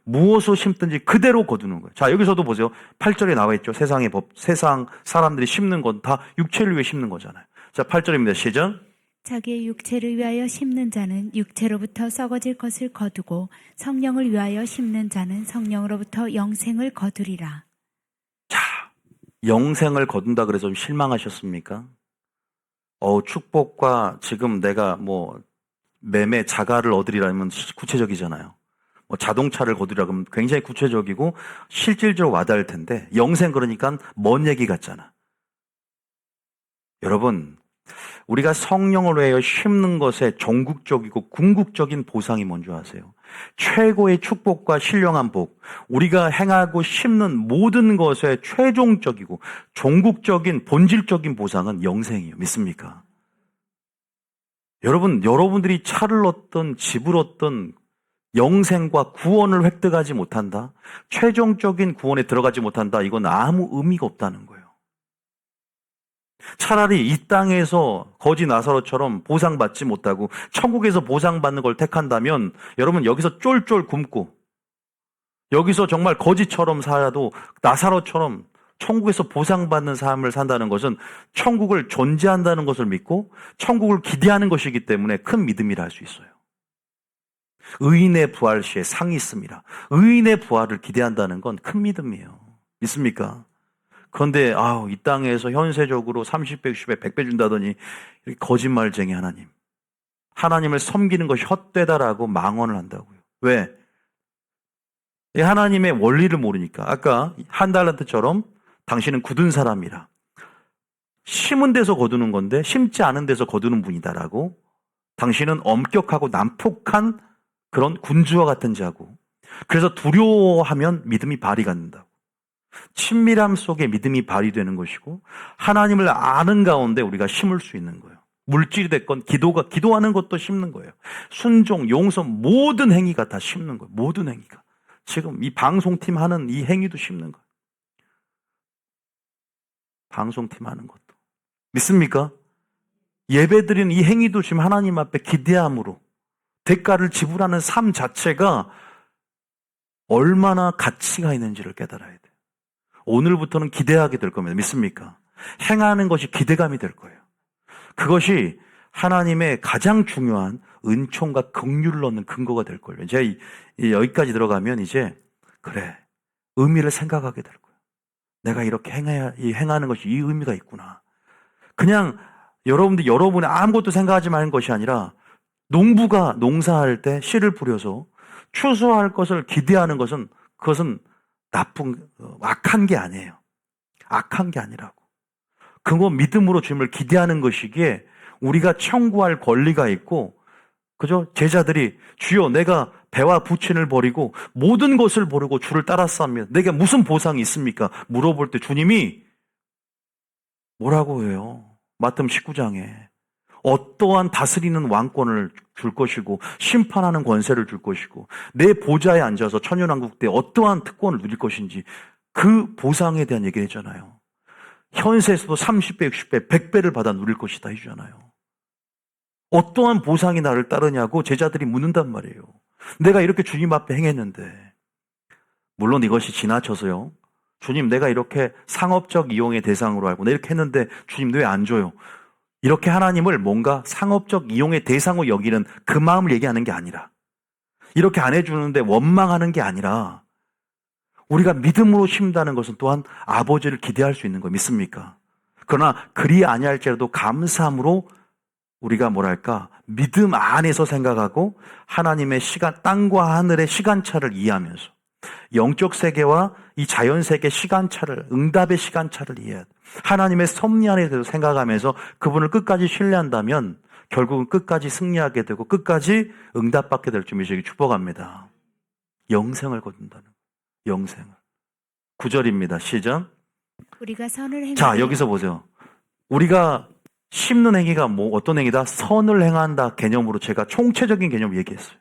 무엇으로 심든지 그대로 거두는 거예요. 자, 여기서도 보세요. 8절에 나와 있죠. 세상의 법, 세상 사람들이 심는 건 다 육체를 위해 심는 거잖아요. 자, 8절입니다. 시작. 자기의 육체를 위하여 심는 자는 육체로부터 썩어질 것을 거두고 성령을 위하여 심는 자는 성령으로부터 영생을 거두리라. 자, 영생을 거둔다 그래서 좀 실망하셨습니까? 축복과 지금 내가 매매 자가를 얻으리라면 구체적이잖아요. 자동차를 거두리라 그러면 굉장히 구체적이고 실질적으로 와닿을 텐데, 영생 그러니까 먼 얘기 같잖아. 여러분, 우리가 성령을 위하여 심는 것에 종국적이고 궁극적인 보상이 뭔지 아세요? 최고의 축복과 신령한 복, 우리가 행하고 심는 모든 것의 최종적이고 종국적인 본질적인 보상은 영생이에요. 믿습니까? 여러분들이 차를 얻든 집을 얻든 영생과 구원을 획득하지 못한다? 최종적인 구원에 들어가지 못한다? 이건 아무 의미가 없다는 거예요. 차라리 이 땅에서 거지 나사로처럼 보상받지 못하고 천국에서 보상받는 걸 택한다면, 여러분 여기서 쫄쫄 굶고 여기서 정말 거지처럼 살아도 나사로처럼 천국에서 보상받는 삶을 산다는 것은 천국을 존재한다는 것을 믿고 천국을 기대하는 것이기 때문에 큰 믿음이라 할 수 있어요. 의인의 부활 시에 상이 있습니다. 의인의 부활을 기대한다는 건 큰 믿음이에요. 믿습니까? 그런데 이 땅에서 현세적으로 30배, 60배, 100배 준다더니 이렇게 거짓말쟁이 하나님. 하나님을 섬기는 것이 헛되다라고 망언을 한다고요. 왜? 이 하나님의 원리를 모르니까. 아까 한 달란트처럼 당신은 굳은 사람이라. 심은 데서 거두는 건데 심지 않은 데서 거두는 분이다라고. 당신은 엄격하고 난폭한 그런 군주와 같은 자고. 그래서 두려워하면 믿음이 발휘가 된다고. 친밀함 속에 믿음이 발휘되는 것이고, 하나님을 아는 가운데 우리가 심을 수 있는 거예요. 물질이 됐건 기도하는 것도 심는 거예요. 순종, 용서, 모든 행위가 다 심는 거예요. 모든 행위가. 지금 이 방송팀 하는 이 행위도 심는 거예요. 방송팀 하는 것도. 믿습니까? 예배드리는 이 행위도 지금 하나님 앞에 기대함으로 대가를 지불하는 삶 자체가 얼마나 가치가 있는지를 깨달아야 돼요. 오늘부터는 기대하게 될 겁니다. 믿습니까? 행하는 것이 기대감이 될 거예요. 그것이 하나님의 가장 중요한 은총과 긍휼을 얻는 근거가 될 거예요. 이제 여기까지 들어가면 이제 그래, 의미를 생각하게 될 거예요. 내가 이렇게 행하는 것이 이 의미가 있구나. 그냥 여러분이 아무것도 생각하지 마는 것이 아니라, 농부가 농사할 때 씨를 뿌려서 추수할 것을 기대하는 것은, 그것은 악한 게 아니에요. 악한 게 아니라고. 그거 믿음으로 주님을 기대하는 것이기에 우리가 청구할 권리가 있고, 그죠? 제자들이 주여 내가 배와 부친을 버리고 모든 것을 버리고 주를 따랐사오며 내게 무슨 보상이 있습니까? 물어볼 때 주님이 뭐라고 해요? 마태복음 19장에 어떠한 다스리는 왕권을 줄 것이고 심판하는 권세를 줄 것이고 내 보좌에 앉아서 천년왕국 때 어떠한 특권을 누릴 것인지 그 보상에 대한 얘기를 했잖아요. 현세에서도 30배, 60배, 100배를 받아 누릴 것이다 해주잖아요. 어떠한 보상이 나를 따르냐고 제자들이 묻는단 말이에요. 내가 이렇게 주님 앞에 행했는데 물론 이것이 지나쳐서요. 주님, 내가 이렇게 상업적 이용의 대상으로 알고 내가 이렇게 했는데 주님 왜 안 줘요? 이렇게 하나님을 뭔가 상업적 이용의 대상으로 여기는 그 마음을 얘기하는 게 아니라, 이렇게 안 해주는데 원망하는 게 아니라, 우리가 믿음으로 심다는 것은 또한 아버지를 기대할 수 있는 거 믿습니까? 그러나 그리 아니할지라도 감사함으로 우리가 뭐랄까 믿음 안에서 생각하고 하나님의 시간, 땅과 하늘의 시간차를 이해하면서 영적 세계와 이 자연 세계 시간차를, 응답의 시간차를 이해해야 돼. 하나님의 섭리 안에서 생각하면서 그분을 끝까지 신뢰한다면 결국은 끝까지 승리하게 되고 끝까지 응답받게 될 줄 믿으시기 축복합니다. 영생을 거둔다는 거예요. 영생을. 9절입니다. 시작. 우리가 선을 행하되 자, 여기서 보세요. 우리가 심는 행위가 어떤 행위다? 선을 행한다 개념으로 제가 총체적인 개념을 얘기했어요.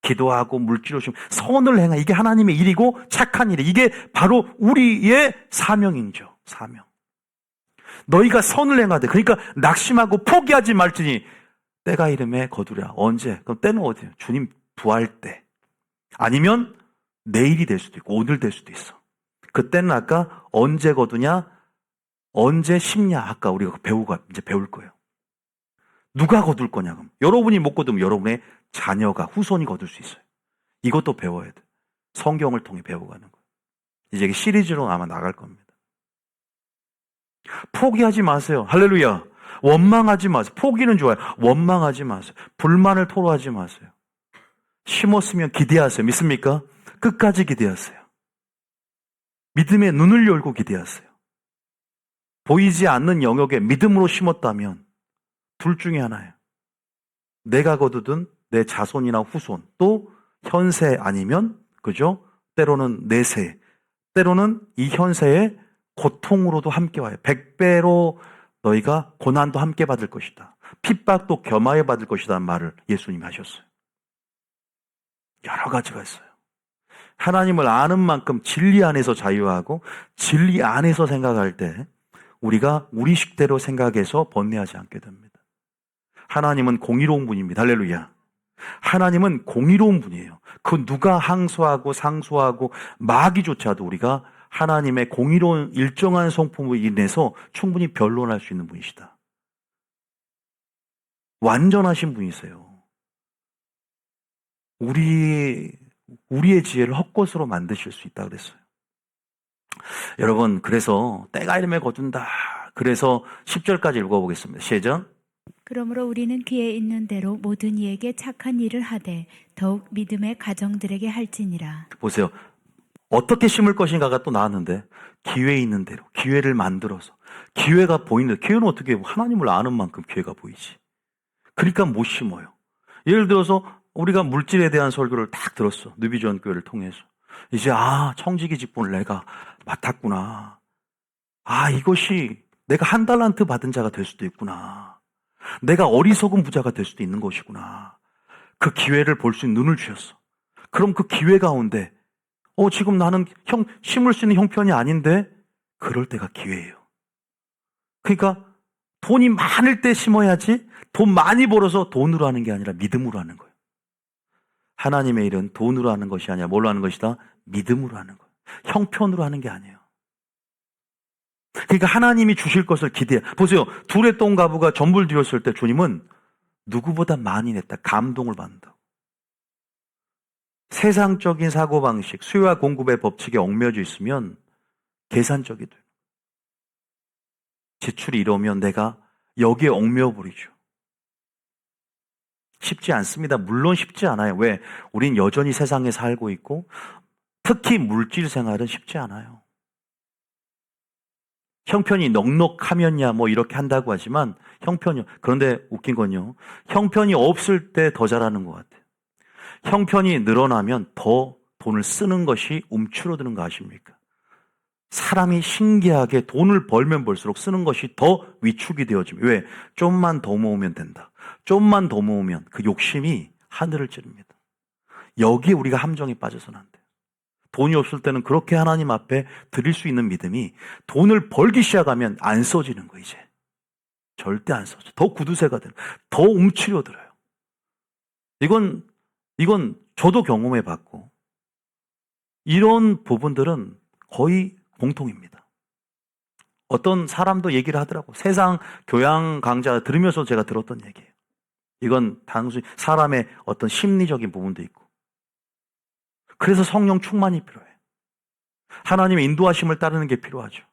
기도하고 물질로 심 선을 행하, 이게 하나님의 일이고 착한 일이, 이게 바로 우리의 사명이죠. 사명. 너희가 선을 행하되, 그러니까 낙심하고 포기하지 말지니 때가 이름에 거두랴. 언제? 그럼 때는 어디예요? 주님 부활 때. 아니면 내일이 될 수도 있고 오늘 될 수도 있어. 그때는 아까 언제 거두냐? 언제 심냐? 아까 우리가 이제 배울 거예요. 누가 거둘 거냐? 그럼 여러분이 못 거두면 여러분의 자녀가, 후손이 거둘 수 있어요. 이것도 배워야 돼. 성경을 통해 배워가는 거예요. 이제 시리즈로 아마 나갈 겁니다. 포기하지 마세요. 할렐루야. 원망하지 마세요. 포기는 좋아요. 원망하지 마세요. 불만을 토로하지 마세요. 심었으면 기대하세요. 믿습니까? 끝까지 기대하세요. 믿음의 눈을 열고 기대하세요. 보이지 않는 영역에 믿음으로 심었다면 둘 중에 하나예요. 내가 거두든 내 자손이나 후손, 또 현세 아니면, 그죠? 때로는 내세, 때로는 이 현세의 고통으로도 함께 와요. 100배로 너희가 고난도 함께 받을 것이다. 핍박도 겸하여 받을 것이다 말을 예수님이 하셨어요. 여러 가지가 있어요. 하나님을 아는 만큼 진리 안에서 자유하고 진리 안에서 생각할 때 우리가 우리 식대로 생각해서 번뇌하지 않게 됩니다. 하나님은 공의로운 분입니다. 할렐루야. 하나님은 공의로운 분이에요. 그 누가 항소하고 상소하고 마귀조차도 우리가 하나님의 공의로운 일정한 성품으로 인해서 충분히 변론할 수 있는 분이시다. 완전하신 분이세요. 우리의 지혜를 헛것으로 만드실 수 있다 그랬어요. 여러분, 그래서 때가 이름에 거둔다. 그래서 10절까지 읽어보겠습니다. 시작. 그러므로 우리는 귀에 있는 대로 모든 이에게 착한 일을 하되 더욱 믿음의 가정들에게 할지니라. 보세요. 어떻게 심을 것인가가 또 나왔는데 기회 있는 대로 기회를 만들어서 기회가 보이는데, 기회는 어떻게 해요? 하나님을 아는 만큼 기회가 보이지. 그러니까 못 심어요. 예를 들어서 우리가 물질에 대한 설교를 딱 들었어. 누비전 교회를 통해서. 이제 청지기 직분을 내가 맡았구나. 이것이 내가 1달란트 받은 자가 될 수도 있구나. 내가 어리석은 부자가 될 수도 있는 것이구나. 그 기회를 볼 수 있는 눈을 주셨어. 그럼 그 기회 가운데 지금 나는 심을 수 있는 형편이 아닌데 그럴 때가 기회예요. 그러니까 돈이 많을 때 심어야지. 돈 많이 벌어서 돈으로 하는 게 아니라 믿음으로 하는 거예요. 하나님의 일은 돈으로 하는 것이 아니라 뭘로 하는 것이다? 믿음으로 하는 거예요. 형편으로 하는 게 아니에요. 그러니까 하나님이 주실 것을 기대해. 보세요. 둘의 똥가부가 전부를 드렸을 때 주님은 누구보다 많이 냈다. 감동을 받는다. 세상적인 사고방식, 수요와 공급의 법칙에 얽매여져 있으면 계산적이 돼요. 지출이 이러면 내가 여기에 얽매여버리죠. 쉽지 않습니다. 물론 쉽지 않아요. 왜? 우린 여전히 세상에 살고 있고 특히 물질 생활은 쉽지 않아요. 형편이 넉넉하면야 이렇게 한다고 하지만 그런데 웃긴 건요. 형편이 없을 때 더 잘하는 것 같아요. 형편이 늘어나면 더 돈을 쓰는 것이 움츠러드는 거 아십니까? 사람이 신기하게 돈을 벌면 벌수록 쓰는 것이 더 위축이 되어집니다. 왜? 좀만 더 모으면 된다. 좀만 더 모으면 그 욕심이 하늘을 찌릅니다. 여기에 우리가 함정에 빠져서는 안 돼요. 돈이 없을 때는 그렇게 하나님 앞에 드릴 수 있는 믿음이 돈을 벌기 시작하면 안 써지는 거예요, 이제. 절대 안 써져. 더 구두쇠가 돼요. 더 움츠려들어요. 이건 저도 경험해 봤고, 이런 부분들은 거의 공통입니다. 어떤 사람도 얘기를 하더라고. 세상 교양 강좌 들으면서 제가 들었던 얘기예요. 이건 단순히 사람의 어떤 심리적인 부분도 있고. 그래서 성령 충만이 필요해. 하나님의 인도하심을 따르는 게 필요하죠.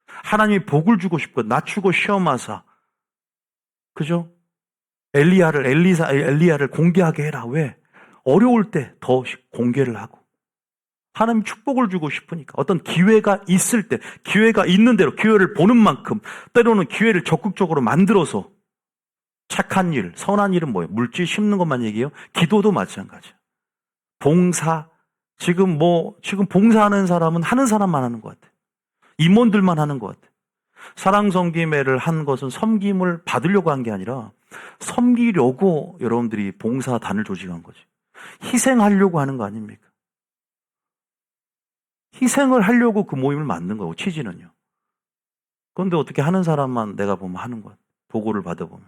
하나님이 복을 주고 싶고 낮추고 시험하사, 그죠? 엘리야를 공개하게 해라. 왜? 어려울 때 더 공개를 하고. 하나님 축복을 주고 싶으니까. 어떤 기회가 있을 때, 기회가 있는 대로 기회를 보는 만큼, 때로는 기회를 적극적으로 만들어서 착한 일, 선한 일은 뭐예요? 물질 심는 것만 얘기해요? 기도도 마찬가지예요. 봉사, 지금 봉사하는 사람은 하는 사람만 하는 것 같아요. 임원들만 하는 것 같아요. 사랑섬김회를 한 것은 섬김을 받으려고 한 게 아니라 섬기려고 여러분들이 봉사단을 조직한 거지. 희생하려고 하는 거 아닙니까? 희생을 하려고 그 모임을 만든 거고, 취지는요. 그런데 어떻게 하는 사람만 내가 보면 하는 것, 보고를 받아보면.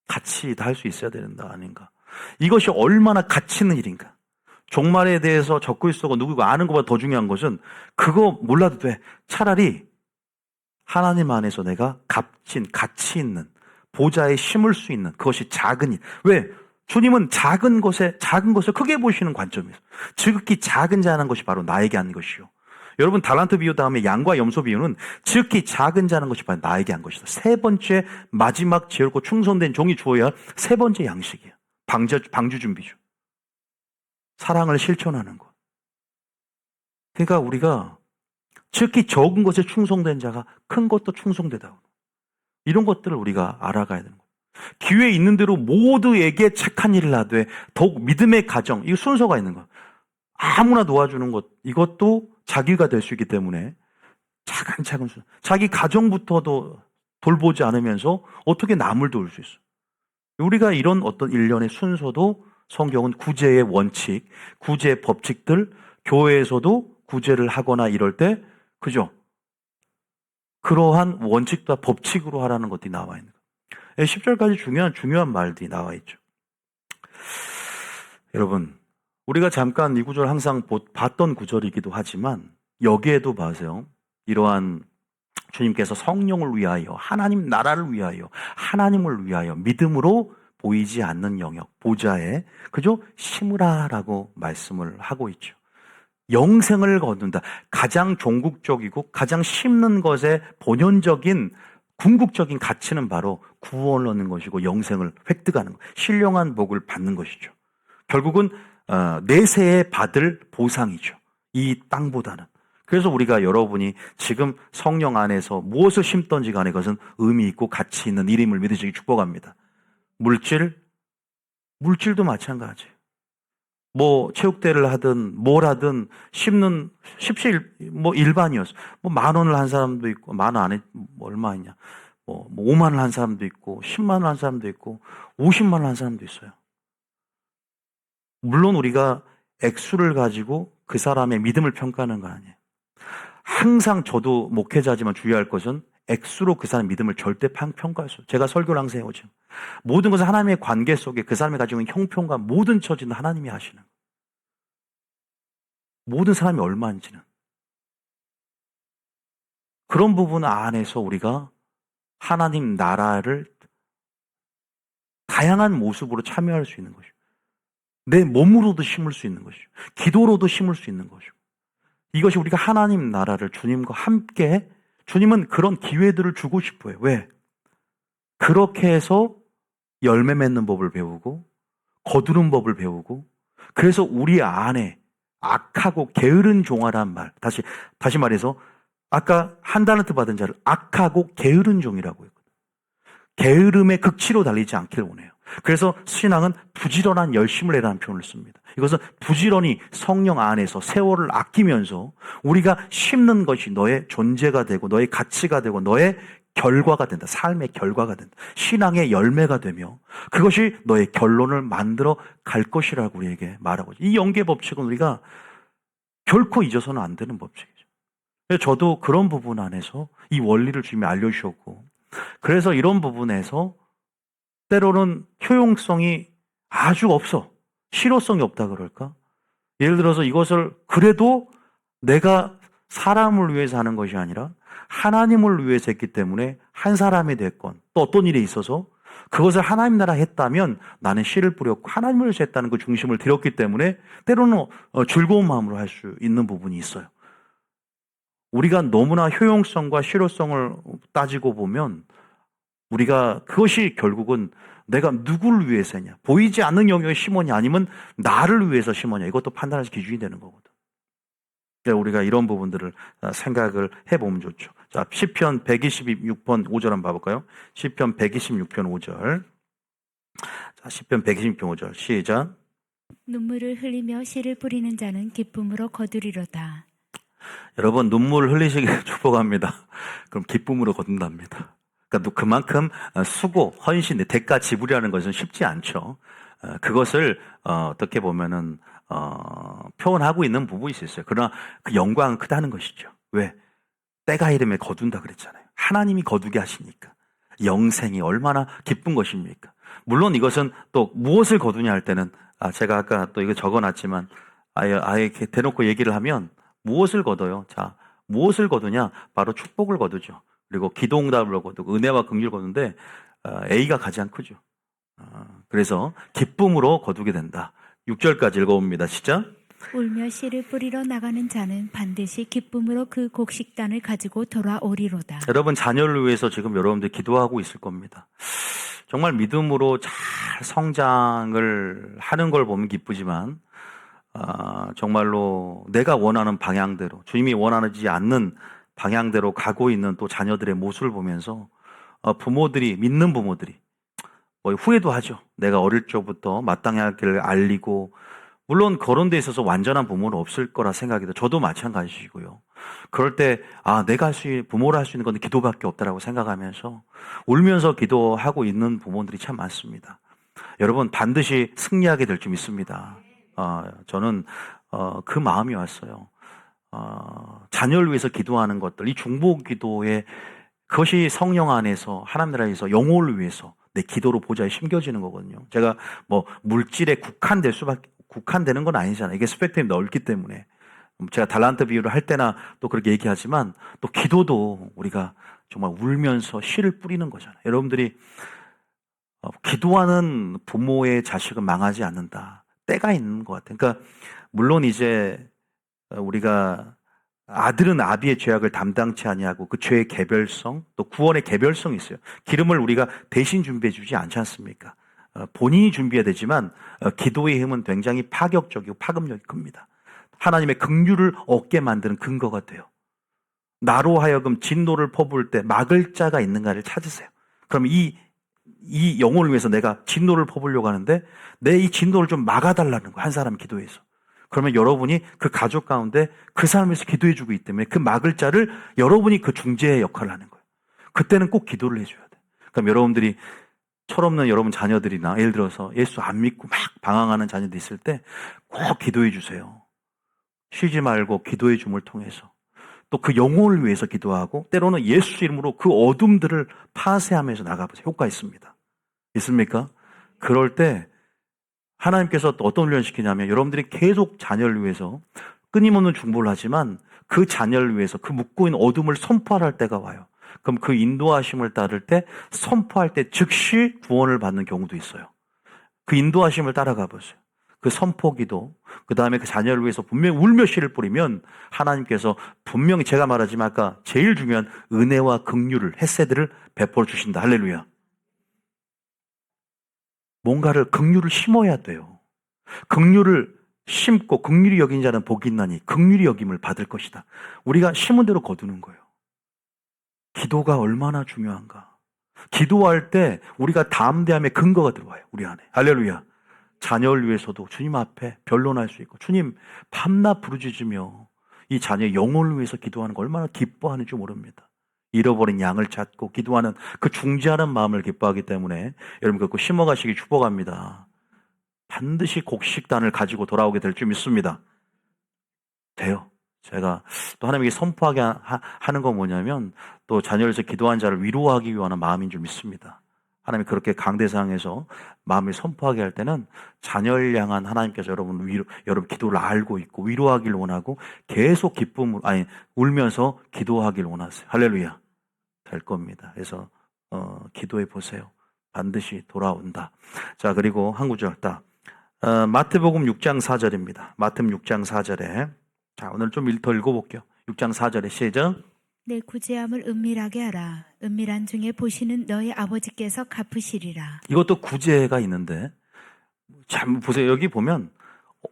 같이 다 할 수 있어야 된다, 아닌가. 이것이 얼마나 가치 있는 일인가. 종말에 대해서 적고 있어고 누구고 아는 것보다 더 중요한 것은 그거 몰라도 돼. 차라리 하나님 안에서 내가 값진, 가치 있는, 보좌에 심을 수 있는 그것이 작은 일. 왜? 주님은 작은 것을 크게 보시는 관점이에요. 지극히 작은 자라는 것이 바로 나에게 한 것이요. 여러분 달란트 비유 다음에 양과 염소 비유는 지극히 작은 자라는 것이 바로 나에게 한 것이다. 세 번째 마지막 지혜롭고 충성된 종이 주어야 할 세 번째 양식이에요. 방주 준비죠. 사랑을 실천하는 것. 그러니까 우리가 지극히 적은 것에 충성된 자가 큰 것도 충성되다. 이런 것들을 우리가 알아가야 되는 거예요. 기회 있는 대로 모두에게 착한 일을 하되 더욱 믿음의 가정, 이 순서가 있는 거예요. 아무나 도와주는 것, 이것도 자기가 될 수 있기 때문에 차근차근 자기 가정부터도 돌보지 않으면서 어떻게 남을 도울 수 있어요? 우리가 이런 어떤 일련의 순서도 성경은 구제의 원칙, 구제의 법칙들, 교회에서도 구제를 하거나 이럴 때, 그죠? 그러한 원칙과 법칙으로 하라는 것들이 나와 있는 거예요. 10절까지 중요한 말들이 나와 있죠. 여러분, 우리가 잠깐 이 구절 항상 봤던 구절이기도 하지만 여기에도 봐세요. 이러한 주님께서 성령을 위하여, 하나님 나라를 위하여, 하나님을 위하여 믿음으로 보이지 않는 영역, 보좌에, 그죠? 심으라라고 말씀을 하고 있죠. 영생을 거둔다. 가장 종국적이고 가장 심는 것의 본연적인 궁극적인 가치는 바로 구원을 얻는 것이고 영생을 획득하는 것, 신령한 복을 받는 것이죠. 결국은 내세에 받을 보상이죠. 이 땅보다는. 그래서 우리가 여러분이 지금 성령 안에서 무엇을 심던지 간에 그것은 의미 있고 가치 있는 일임을 믿으시기 축복합니다. 물질도 마찬가지예요. 뭐 체육대회를 하든 뭘 하든 일반이었어. 뭐 10,000원을 한 사람도 있고, 10,000원 안에 얼마 있냐. 뭐 50,000원 한 사람도 있고, 100,000원 한 사람도 있고, 500,000원 한 사람도 있어요. 물론 우리가 액수를 가지고 그 사람의 믿음을 평가하는 거 아니에요. 항상 저도 목회자지만 주의할 것은 액수로 그 사람의 믿음을 절대 평가할 수 없어요. 제가 설교를 항상 해오죠. 모든 것은 하나님의 관계 속에 그 사람이 가지고 있는 형편과 모든 처지는 하나님이 하시는 거예요. 모든 사람이 얼마인지는. 그런 부분 안에서 우리가 하나님 나라를 다양한 모습으로 참여할 수 있는 것이죠. 내 몸으로도 심을 수 있는 것이죠. 기도로도 심을 수 있는 것이고. 이것이 우리가 하나님 나라를 주님과 함께, 주님은 그런 기회들을 주고 싶어요. 왜? 그렇게 해서 열매 맺는 법을 배우고 거두는 법을 배우고, 그래서 우리 안에 악하고 게으른 종아란 말, 다시 말해서 아까 한 달란트 받은 자를 악하고 게으른 종이라고 했거든요. 게으름의 극치로 달리지 않길 원해요. 그래서 신앙은 부지런한 열심을 내라는 표현을 씁니다. 이것은 부지런히 성령 안에서 세월을 아끼면서 우리가 심는 것이 너의 존재가 되고 너의 가치가 되고 너의 결과가 된다. 삶의 결과가 된다. 신앙의 열매가 되며 그것이 너의 결론을 만들어 갈 것이라고 우리에게 말하고 있죠. 이 연계 법칙은 우리가 결코 잊어서는 안 되는 법칙이죠. 저도 그런 부분 안에서 이 원리를 주님이 알려주셨고, 그래서 이런 부분에서 때로는 효용성이 아주 없어. 실효성이 없다 그럴까? 예를 들어서 이것을 그래도 내가 사람을 위해서 하는 것이 아니라 하나님을 위해서 했기 때문에 한 사람이 됐건 또 어떤 일에 있어서 그것을 하나님 나라 했다면 나는 씨를 뿌렸고 하나님을 위해서 했다는 그 중심을 들였기 때문에 때로는 즐거운 마음으로 할 수 있는 부분이 있어요. 우리가 너무나 효용성과 실효성을 따지고 보면 우리가 그것이 결국은 내가 누구를 위해서 했냐, 보이지 않는 영역에 심었냐 아니면 나를 위해서 심었냐, 이것도 판단할 기준이 되는 거거든. 그러니까 우리가 이런 부분들을 생각을 해보면 좋죠. 자, 시편 126편 5절 한번 봐볼까요? 시편 126편 5절. 자, 시편 126편 5절 시작. 눈물을 흘리며 씨를 뿌리는 자는 기쁨으로 거두리로다. 여러분, 눈물 흘리시길 축복합니다. 그럼 기쁨으로 거둔답니다. 그러니까 그만큼 수고, 헌신, 대가 지불이라는 것은 쉽지 않죠. 그것을 어떻게 보면은 표현하고 있는 부분이 있어요. 그러나 그 영광은 크다는 것이죠. 왜? 때가 이름에 거둔다 그랬잖아요. 하나님이 거두게 하시니까. 영생이 얼마나 기쁜 것입니까? 물론 이것은 또 무엇을 거두냐 할 때는 제가 아까 또 이거 적어놨지만 아예 이렇게 대놓고 얘기를 하면 무엇을 거둬요? 자, 무엇을 거두냐? 바로 축복을 거두죠. 그리고 기도응답을 거두고 은혜와 긍휼을 거두는데 A가 가장 크죠. 그래서 기쁨으로 거두게 된다. 6절까지 읽어봅니다. 시작. 울며 씨를 뿌리러 나가는 자는 반드시 기쁨으로 그 곡식단을 가지고 돌아오리로다. 여러분, 자녀를 위해서 지금 여러분들 기도하고 있을 겁니다. 정말 믿음으로 잘 성장을 하는 걸 보면 기쁘지만 정말로 내가 원하는 방향대로, 주님이 원하지 않는 방향대로 가고 있는 또 자녀들의 모습을 보면서 부모들이, 믿는 부모들이 후회도 하죠. 내가 어릴 적부터 마땅히 할 길을 알리고, 물론 그런 데 있어서 완전한 부모는 없을 거라 생각이 돼요. 저도 마찬가지시고요. 그럴 때 내가 부모를 할 수 있는 건 기도밖에 없다라고 생각하면서 울면서 기도하고 있는 부모들이 참 많습니다. 여러분, 반드시 승리하게 될 줄 믿습니다. 저는 그 마음이 왔어요. 자녀를 위해서 기도하는 것들, 이 중보 기도에 그것이 성령 안에서 하나님 나라에서 영혼을 위해서 내 기도로 보좌에 심겨지는 거거든요. 제가 물질에 국한되는 건 아니잖아요. 이게 스펙트럼이 넓기 때문에. 제가 달란트 비유를 할 때나 또 그렇게 얘기하지만 또 기도도 우리가 정말 울면서 씨를 뿌리는 거잖아요. 여러분들이 기도하는 부모의 자식은 망하지 않는다. 때가 있는 것 같아요. 그러니까 물론 이제 우리가 아들은 아비의 죄악을 담당치 아니하고 그 죄의 개별성, 또 구원의 개별성이 있어요. 기름을 우리가 대신 준비해 주지 않지 않습니까? 본인이 준비해야 되지만 기도의 힘은 굉장히 파격적이고 파급력이 큽니다. 하나님의 긍휼을 얻게 만드는 근거가 돼요. 나로 하여금 진노를 퍼부을 때 막을 자가 있는가를 찾으세요. 그럼 이 영혼을 위해서 내가 진노를 퍼부으려고 하는데 내 이 진노를 좀 막아달라는 거예요. 한 사람 기도해서. 그러면 여러분이 그 가족 가운데 그 사람에서 기도해주고 있기 때문에 그 막을 자를 여러분이 그 중재의 역할을 하는 거예요. 그때는 꼭 기도를 해줘야 돼요. 그럼 여러분들이 철없는 여러분 자녀들이나 예를 들어서 예수 안 믿고 막 방황하는 자녀들 있을 때 꼭 기도해 주세요. 쉬지 말고 기도해 줌을 통해서 또 그 영혼을 위해서 기도하고 때로는 예수 이름으로 그 어둠들을 파쇄하면서 나가보세요. 효과 있습니다. 있습니까? 그럴 때 하나님께서 또 어떤 훈련을 시키냐면 여러분들이 계속 자녀를 위해서 끊임없는 중보를 하지만 그 자녀를 위해서 그 묻고 있는 어둠을 선포할 때가 와요. 그럼 그 인도하심을 따를 때 선포할 때 즉시 구원을 받는 경우도 있어요. 그 인도하심을 따라가 보세요. 그 선포기도, 그 다음에 그 자녀를 위해서 분명히 울며 씨를 뿌리면 하나님께서 분명히 제가 말하지만 아까 제일 중요한 은혜와 긍휼을, 헷세들을 베풀어 주신다. 할렐루야. 뭔가를 긍휼을 심어야 돼요. 긍휼을 심고 긍휼히 여긴 자는 복이 있나니 긍휼히 여김을 받을 것이다. 우리가 심은 대로 거두는 거예요. 기도가 얼마나 중요한가. 기도할 때 우리가 담대함의 근거가 들어와요. 우리 안에. 할렐루야. 자녀를 위해서도 주님 앞에 변론할 수 있고 주님 밤낮 부르짖으며 이 자녀의 영혼을 위해서 기도하는 거 얼마나 기뻐하는지 모릅니다. 잃어버린 양을 찾고 기도하는 그 중재하는 마음을 기뻐하기 때문에 여러분 그거 심어가시기 축복합니다. 반드시 곡식단을 가지고 돌아오게 될 줄 믿습니다. 돼요. 제가 또 하나님에게 선포하게 하는 건 뭐냐면 또 자녀를 위해서 기도한 자를 위로하기 위한 마음인 줄 믿습니다. 하나님이 그렇게 강대상에서 마음을 선포하게 할 때는 자녀를 향한 하나님께서 여러분 기도를 알고 있고 위로하길 원하고 계속 울면서 기도하길 원하세요. 할렐루야. 될 겁니다. 그래서 기도해 보세요. 반드시 돌아온다. 자, 그리고 한 구절 딱 마태복음 6장 4절입니다. 마태복음 6장 4절에 자, 오늘 좀 더 읽어볼게요. 6장 4절에 시작. 내 구제함을 은밀하게 하라. 은밀한 중에 보시는 너의 아버지께서 갚으시리라. 이것도 구제가 있는데 참 보세요. 여기 보면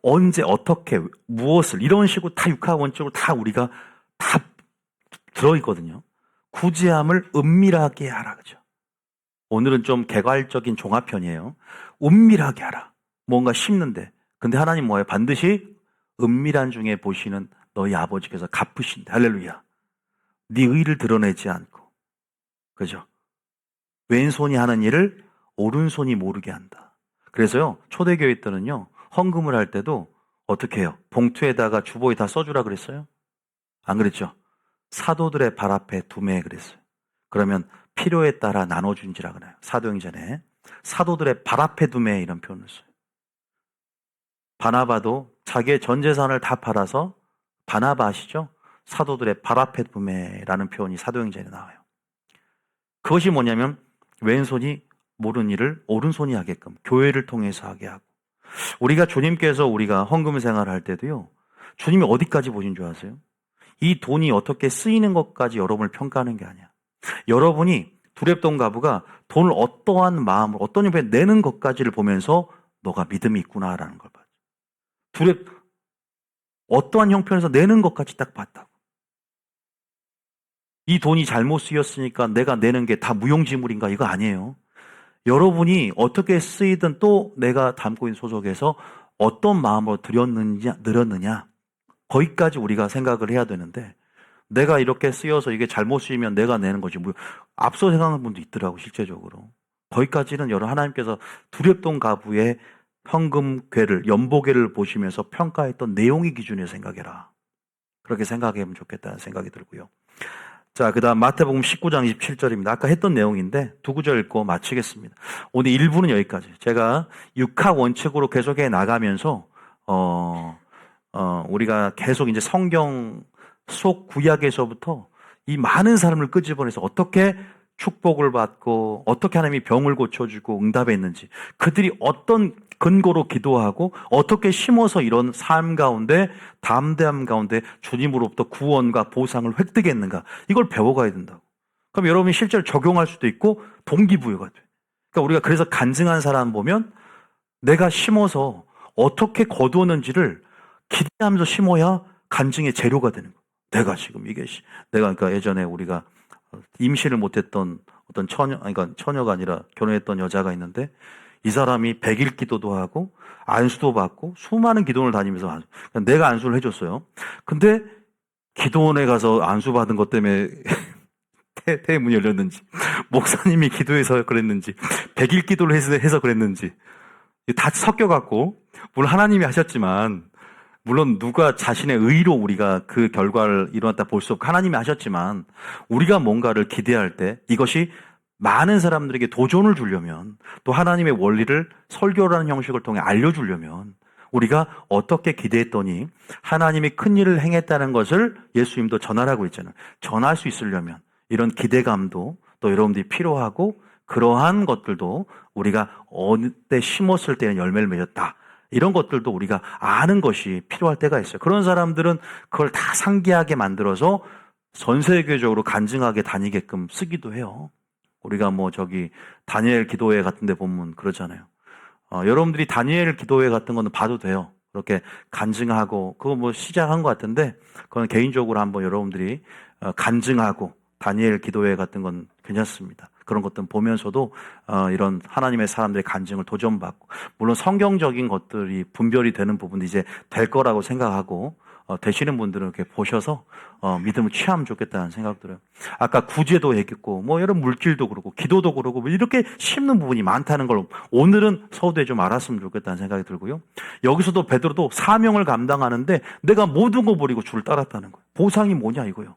언제 어떻게 무엇을 이런 식으로 다 육하 원칙으로 다 우리가 다 들어있거든요. 구제함을 은밀하게 하라. 그죠? 오늘은 좀 개괄적인 종합편이에요. 은밀하게 하라. 뭔가 심는데. 근데 하나님 뭐예요? 반드시 은밀한 중에 보시는 너희 아버지께서 갚으신다. 할렐루야. 네 의를 드러내지 않고. 그죠? 왼손이 하는 일을 오른손이 모르게 한다. 그래서요, 초대교회 때는요, 헌금을 할 때도 어떻게 해요? 봉투에다가 주보에 다 써주라 그랬어요? 안 그랬죠? 사도들의 발 앞에 두매 그랬어요. 그러면 필요에 따라 나눠준지라 그래요. 사도행전에. 사도들의 발 앞에 두매 이런 표현을 써요. 바나바도 자기의 전 재산을 다 팔아서 바나바 아시죠? 사도들의 발 앞에 두매라는 표현이 사도행전에 나와요. 그것이 뭐냐면 왼손이 모르는 일을 오른손이 하게끔 교회를 통해서 하게 하고 우리가 주님께서 우리가 헌금 생활을 할 때도요. 주님이 어디까지 보신 줄 아세요? 이 돈이 어떻게 쓰이는 것까지 여러분을 평가하는 게 아니야. 여러분이 두렙돈 가부가 돈을 어떠한 마음으로 어떤 형편에 내는 것까지를 보면서 너가 믿음이 있구나라는 걸 봐요. 두렙 어떠한 형편에서 내는 것까지 딱 봤다고. 이 돈이 잘못 쓰였으니까 내가 내는 게 다 무용지물인가 이거 아니에요. 여러분이 어떻게 쓰이든 또 내가 담고 있는 소속에서 어떤 마음으로 드렸느냐 거기까지 우리가 생각을 해야 되는데 내가 이렇게 쓰여서 이게 잘못 쓰이면 내가 내는 거지 앞서 생각하는 분도 있더라고 실제적으로. 거기까지는 여러분 하나님께서 두렙돈 가부의 현금괴를 연보괴를 보시면서 평가했던 내용의 기준에 생각해라. 그렇게 생각하면 좋겠다는 생각이 들고요. 자, 그 다음 마태복음 19장 27절입니다. 아까 했던 내용인데 두 구절 읽고 마치겠습니다. 오늘 1부는 여기까지. 제가 육하 원칙으로 계속해 나가면서 우리가 계속 이제 성경 속 구약에서부터 이 많은 사람을 끄집어내서 어떻게 축복을 받고 어떻게 하나님이 병을 고쳐주고 응답했는지 그들이 어떤 근거로 기도하고 어떻게 심어서 이런 삶 가운데 담대함 가운데 주님으로부터 구원과 보상을 획득했는가 이걸 배워가야 된다고. 그럼 여러분이 실제로 적용할 수도 있고 동기부여가 돼. 그러니까 우리가 그래서 간증한 사람 보면 내가 심어서 어떻게 거두었는지를 기대하면서 심어야 간증의 재료가 되는 거야. 내가 지금 이게 내가 그러니까 예전에 우리가 임신을 못했던 어떤 처녀가 아니라 결혼했던 여자가 있는데 이 사람이 100일 기도도 하고 안수도 받고 수많은 기도원을 다니면서 내가 안수를 해줬어요. 근데 기도원에 가서 안수 받은 것 때문에 태문이 열렸는지 목사님이 기도해서 그랬는지 100일 기도를 해서 그랬는지 다 섞여갖고 물론 하나님이 하셨지만 물론 누가 자신의 의로 우리가 그 결과를 이루었다 볼 수 없고 하나님이 하셨지만 우리가 뭔가를 기대할 때 이것이 많은 사람들에게 도전을 주려면 또 하나님의 원리를 설교라는 형식을 통해 알려주려면 우리가 어떻게 기대했더니 하나님이 큰 일을 행했다는 것을 예수님도 전하라고 했잖아요. 전할 수 있으려면 이런 기대감도 또 여러분들이 필요하고 그러한 것들도 우리가 어느 때 심었을 때는 열매를 맺었다. 이런 것들도 우리가 아는 것이 필요할 때가 있어요. 그런 사람들은 그걸 다 상기하게 만들어서 전 세계적으로 간증하게 다니게끔 쓰기도 해요. 우리가 다니엘 기도회 같은 데 보면 그러잖아요. 여러분들이 다니엘 기도회 같은 거는 봐도 돼요. 그렇게 간증하고 그거 시작한 것 같은데 그건 개인적으로 한번 여러분들이 간증하고 다니엘 기도회 같은 건 괜찮습니다. 그런 것들 보면서도 이런 하나님의 사람들의 간증을 도전받고 물론 성경적인 것들이 분별이 되는 부분도 이제 될 거라고 생각하고 되시는 분들은 이렇게 보셔서 믿음을 취하면 좋겠다는 생각 들어요. 아까 구제도 얘기했고 여러 물질도 그렇고 기도도 그렇고 이렇게 심는 부분이 많다는 걸 오늘은 서두에 좀 알았으면 좋겠다는 생각이 들고요. 여기서도 베드로도 사명을 감당하는데 내가 모든 거 버리고 주를 따랐다는 거예요. 보상이 뭐냐 이거요.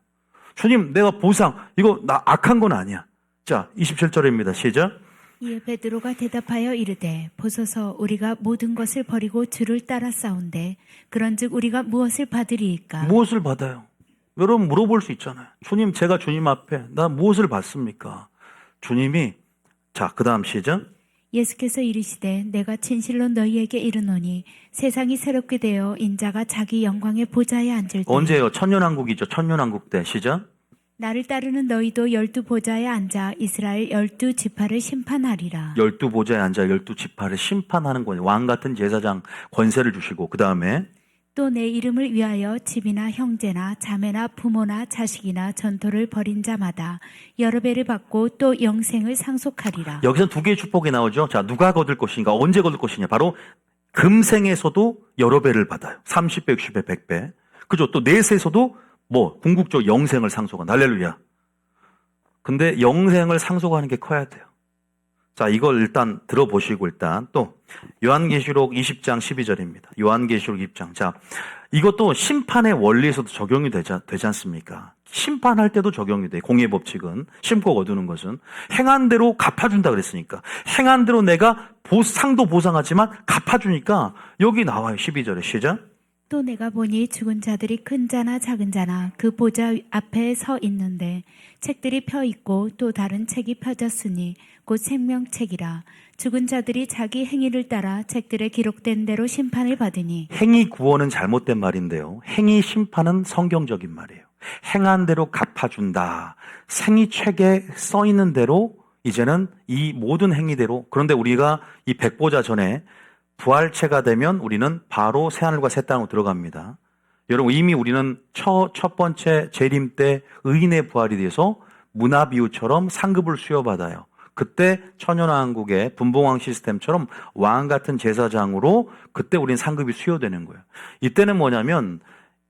주님 내가 보상 이거 나 악한 건 아니야. 자 27절입니다. 시작. 이에 베드로가 대답하여 이르되 보소서 우리가 모든 것을 버리고 주를 따라 싸운데 그런즉 우리가 무엇을 받으리이까? 무엇을 받아요? 여러분 물어볼 수 있잖아요. 주님, 제가 주님 앞에 나 무엇을 받습니까? 주님이 자, 그 다음 시작. 예수께서 이르시되 내가 진실로 너희에게 이르노니 세상이 새롭게 되어 인자가 자기 영광의 보좌에 앉을 때 언제요? 천년왕국이죠. 천년왕국 때 시작. 나를 따르는 너희도 12보좌에 앉아 이스라엘 12지파를 심판하리라. 12보좌에 앉아 12지파를 심판하는 거예요. 왕 같은 제사장 권세를 주시고 그 다음에 또 내 이름을 위하여 집이나 형제나 자매나 부모나 자식이나 전토를 벌인 자마다 여러 배를 받고 또 영생을 상속하리라. 여기서 두 개의 축복이 나오죠. 자, 누가 거둘 것인가? 언제 거둘 것이냐? 바로 금생에서도 여러 배를 받아요. 30배, 60배, 100배. 그죠? 또 내세에서도 궁극적 영생을 상속한. 할렐루야. 근데 영생을 상속하는 게 커야 돼요. 자, 이걸 일단 들어보시고 일단 또 요한계시록 20장 12절입니다. 요한계시록 20장. 자, 이것도 심판의 원리에서도 적용이 되지 않습니까? 심판할 때도 적용이 돼. 공의 법칙은 심고 거두는 것은 행한 대로 갚아준다 그랬으니까 행한 대로 내가 상도 보상하지만 갚아주니까 여기 나와요. 12절에 시작. 또 내가 보니 죽은 자들이 큰 자나 작은 자나 그 보좌 앞에 서 있는데 책들이 펴 있고 또 다른 책이 펴졌으니 곧 생명책이라. 죽은 자들이 자기 행위를 따라 책들에 기록된 대로 심판을 받으니. 행위 구원은 잘못된 말인데요. 행위 심판은 성경적인 말이에요. 행한 대로 갚아준다. 생이책에 써 있는 대로 이제는 이 모든 행위대로. 그런데 우리가 이 백보자 전에 부활체가 되면 우리는 바로 새하늘과 새 땅으로 들어갑니다. 여러분 이미 우리는 첫 번째 재림 때 의인의 부활이 돼서 문화비유처럼 상급을 수여받아요. 그때 천연왕국의 분봉왕 시스템처럼 왕 같은 제사장으로 그때 우리는 상급이 수여되는 거예요. 이때는 뭐냐면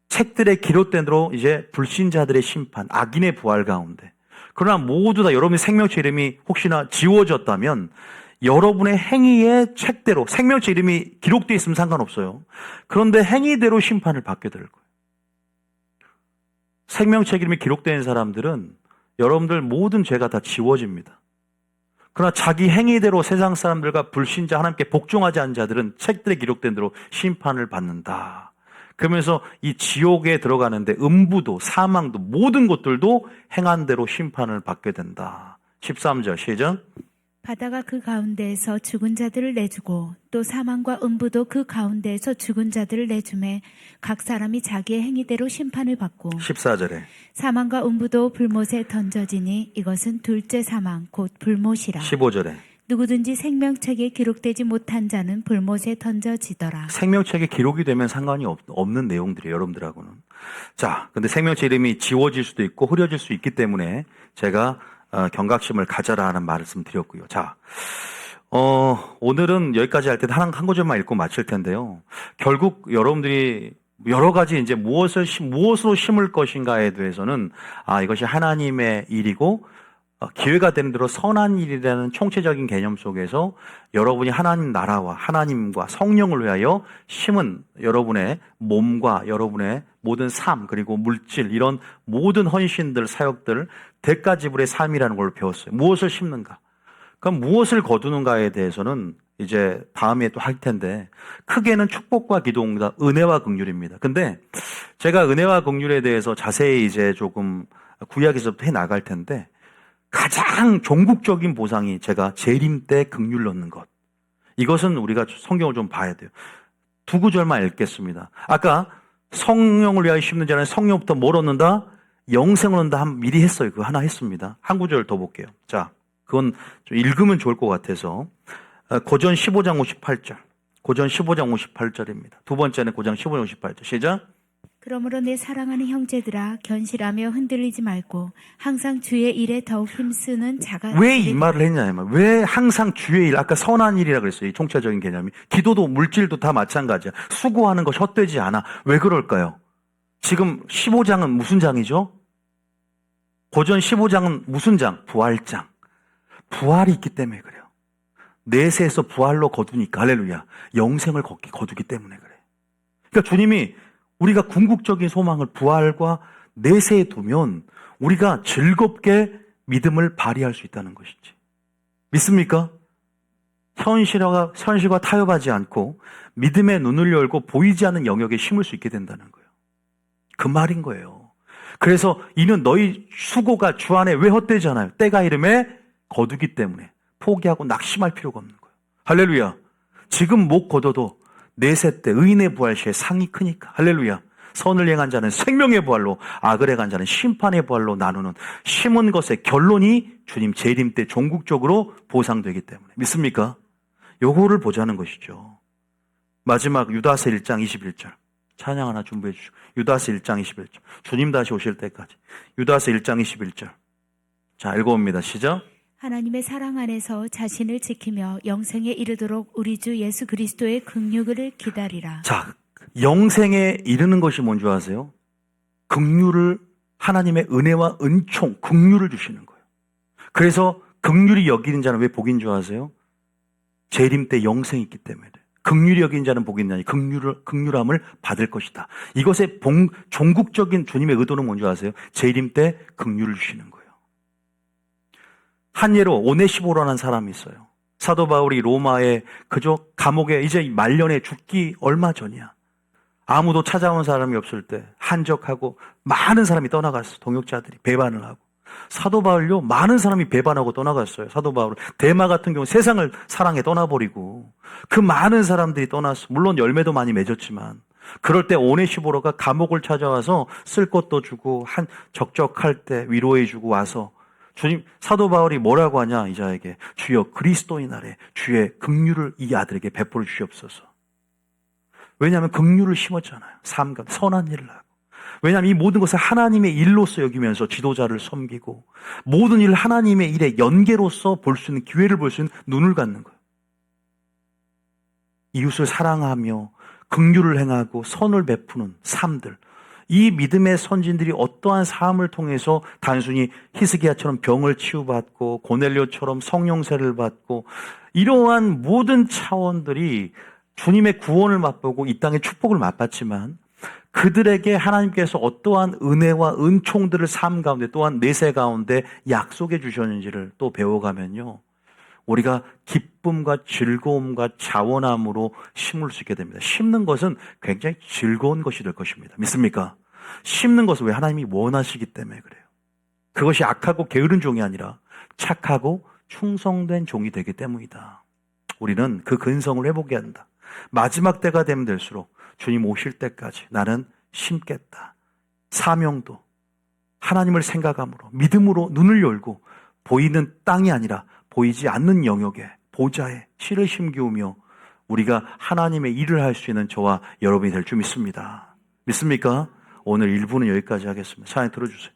책들에 기록된 대로 이제 불신자들의 심판, 악인의 부활 가운데. 그러나 모두 다 여러분의 생명체 이름이 혹시나 지워졌다면 여러분의 행위의 책대로 생명체 이름이 기록되어 있으면 상관없어요. 그런데 행위대로 심판을 받게 될 거예요. 생명체 이름이 기록된 사람들은 여러분들 모든 죄가 다 지워집니다. 그러나 자기 행위대로 세상 사람들과 불신자 하나님께 복종하지 않은 자들은 책들에 기록된 대로 심판을 받는다. 그러면서 이 지옥에 들어가는데 음부도 사망도 모든 것들도 행한 대로 심판을 받게 된다. 13절 시작. 바다가 그 가운데에서 죽은 자들을 내주고 또 사망과 음부도 그 가운데에서 죽은 자들을 내주매 각 사람이 자기의 행위대로 심판을 받고 14절에 사망과 음부도 불못에 던져지니 이것은 둘째 사망 곧 불못이라. 15절에 누구든지 생명책에 기록되지 못한 자는 불못에 던져지더라. 생명책에 기록이 되면 상관이 없는 내용들이에요. 여러분들하고는. 자, 근데 생명책 이름이 지워질 수도 있고 흐려질 수 있기 때문에 제가 경각심을 가져라 하는 말씀 드렸고요. 자, 오늘은 여기까지 할 때 한 구절만 읽고 마칠 텐데요. 결국 여러분들이 여러 가지 이제 무엇으로 심을 것인가에 대해서는 이것이 하나님의 일이고 기회가 되는 대로 선한 일이라는 총체적인 개념 속에서 여러분이 하나님 나라와 하나님과 성령을 위하여 심은 여러분의 몸과 여러분의 모든 삶 그리고 물질 이런 모든 헌신들 사역들 대가 지불의 삶이라는 걸 배웠어요. 무엇을 심는가? 그럼 무엇을 거두는가에 대해서는 이제 다음에 또 할 텐데 크게는 축복과 기도입니다. 은혜와 긍휼입니다. 근데 제가 은혜와 긍휼에 대해서 자세히 이제 조금 구약에서부터 해 나갈 텐데 가장 종국적인 보상이 제가 재림 때 긍휼 넣는 것. 이것은 우리가 성경을 좀 봐야 돼요. 두 구절만 읽겠습니다. 아까 성령을 위하여 심는 자는 성령부터 뭘 얻는다? 영생을 얻는다. 미리 했어요. 그거 하나 했습니다. 한 구절 더 볼게요. 자, 그건 좀 읽으면 좋을 것 같아서 고전 15장 58절. 고전 15장 58절입니다. 두 번째는 고전 15장 58절. 시작. 그러므로 내 사랑하는 형제들아 견실하며 흔들리지 말고 항상 주의 일에 더욱 힘쓰는 자가 왜 이 말을 했냐면 왜 항상 주의 일 아까 선한 일이라 그랬어요. 이 총체적인 개념이. 기도도 물질도 다 마찬가지야. 수고하는 것 헛되지 않아. 왜 그럴까요? 지금 15장은 무슨 장이죠? 고전 15장은 무슨 장? 부활장. 부활이 있기 때문에 그래요. 내세에서 부활로 거두니까 할렐루야. 영생을 거두기 때문에 그래. 그러니까 주님이 우리가 궁극적인 소망을 부활과 내세에 두면 우리가 즐겁게 믿음을 발휘할 수 있다는 것이지. 믿습니까? 현실과 타협하지 않고 믿음의 눈을 열고 보이지 않는 영역에 심을 수 있게 된다는 거예요. 그 말인 거예요. 그래서 이는 너희 수고가 주 안에 왜 헛되지 않아요? 때가 이름에 거두기 때문에 포기하고 낙심할 필요가 없는 거예요. 할렐루야. 지금 못 거둬도 내세 때 의인의 부활 시에 상이 크니까. 할렐루야. 선을 행한 자는 생명의 부활로, 악을 행한 자는 심판의 부활로 나누는 심은 것의 결론이 주님 재림 때 종국적으로 보상되기 때문에. 믿습니까? 요거를 보자는 것이죠. 마지막 유다서 1장 21절. 찬양 하나 준비해 주시고. 유다서 1장 21절. 주님 다시 오실 때까지. 유다서 1장 21절. 자, 읽어봅니다. 시작. 하나님의 사랑 안에서 자신을 지키며 영생에 이르도록 우리 주 예수 그리스도의 긍휼을 기다리라. 자, 영생에 이르는 것이 뭔지 아세요? 긍휼을, 하나님의 은혜와 은총, 긍휼을 주시는 거예요. 그래서 긍휼히 여기는 자는 왜 복인 줄 아세요? 재림 때 영생이 있기 때문에. 긍휼히 여기는 자는 복이 있나니 긍휼함을 받을 것이다. 이것의 종국적인 주님의 의도는 뭔지 아세요? 재림 때 긍휼을 주시는 거예요. 한 예로 오네시모로라는 사람이 있어요. 사도 바울이 로마에 그저 감옥에 이제 말년에 죽기 얼마 전이야. 아무도 찾아온 사람이 없을 때 한적하고 많은 사람이 떠나갔어. 동역자들이 배반을 하고. 사도 바울요, 많은 사람이 배반하고 떠나갔어요. 사도 바울. 데마 같은 경우 세상을 사랑해 떠나버리고 그 많은 사람들이 떠났어. 물론 열매도 많이 맺었지만 그럴 때 오네시모로가 감옥을 찾아와서 쓸 것도 주고 한 적적할 때 위로해 주고 와서 주님, 사도 바울이 뭐라고 하냐 이자에게, 주여 그리스도인 아래 주의 긍휼을 이 아들에게 베풀어 주시옵소서. 왜냐하면 긍휼을 심었잖아요. 삶 가운데 선한 일을 하고. 왜냐하면 이 모든 것을 하나님의 일로서 여기면서 지도자를 섬기고 모든 일을 하나님의 일의 연계로서 볼 수 있는, 기회를 볼 수 있는 눈을 갖는 거예요. 이웃을 사랑하며 긍휼을 행하고 선을 베푸는 삶들. 이 믿음의 선진들이 어떠한 삶을 통해서 단순히 히스기야처럼 병을 치유받고 고넬료처럼 성령세를 받고 이러한 모든 차원들이 주님의 구원을 맛보고 이 땅의 축복을 맛봤지만 그들에게 하나님께서 어떠한 은혜와 은총들을 삶 가운데 또한 내세 가운데 약속해 주셨는지를 또 배워가면요, 우리가 기쁨과 즐거움과 자원함으로 심을 수 있게 됩니다. 심는 것은 굉장히 즐거운 것이 될 것입니다. 믿습니까? 심는 것은 왜 하나님이 원하시기 때문에 그래요. 그것이 악하고 게으른 종이 아니라 착하고 충성된 종이 되기 때문이다. 우리는 그 근성을 회복해야 한다. 마지막 때가 되면 될수록 주님 오실 때까지 나는 심겠다. 사명도 하나님을 생각함으로 믿음으로 눈을 열고 보이는 땅이 아니라 보이지 않는 영역에 보좌에 씨를 심기우며 우리가 하나님의 일을 할 수 있는 저와 여러분이 될 줄 믿습니다. 믿습니까? 오늘 1부는 여기까지 하겠습니다. 찬양 들어주세요.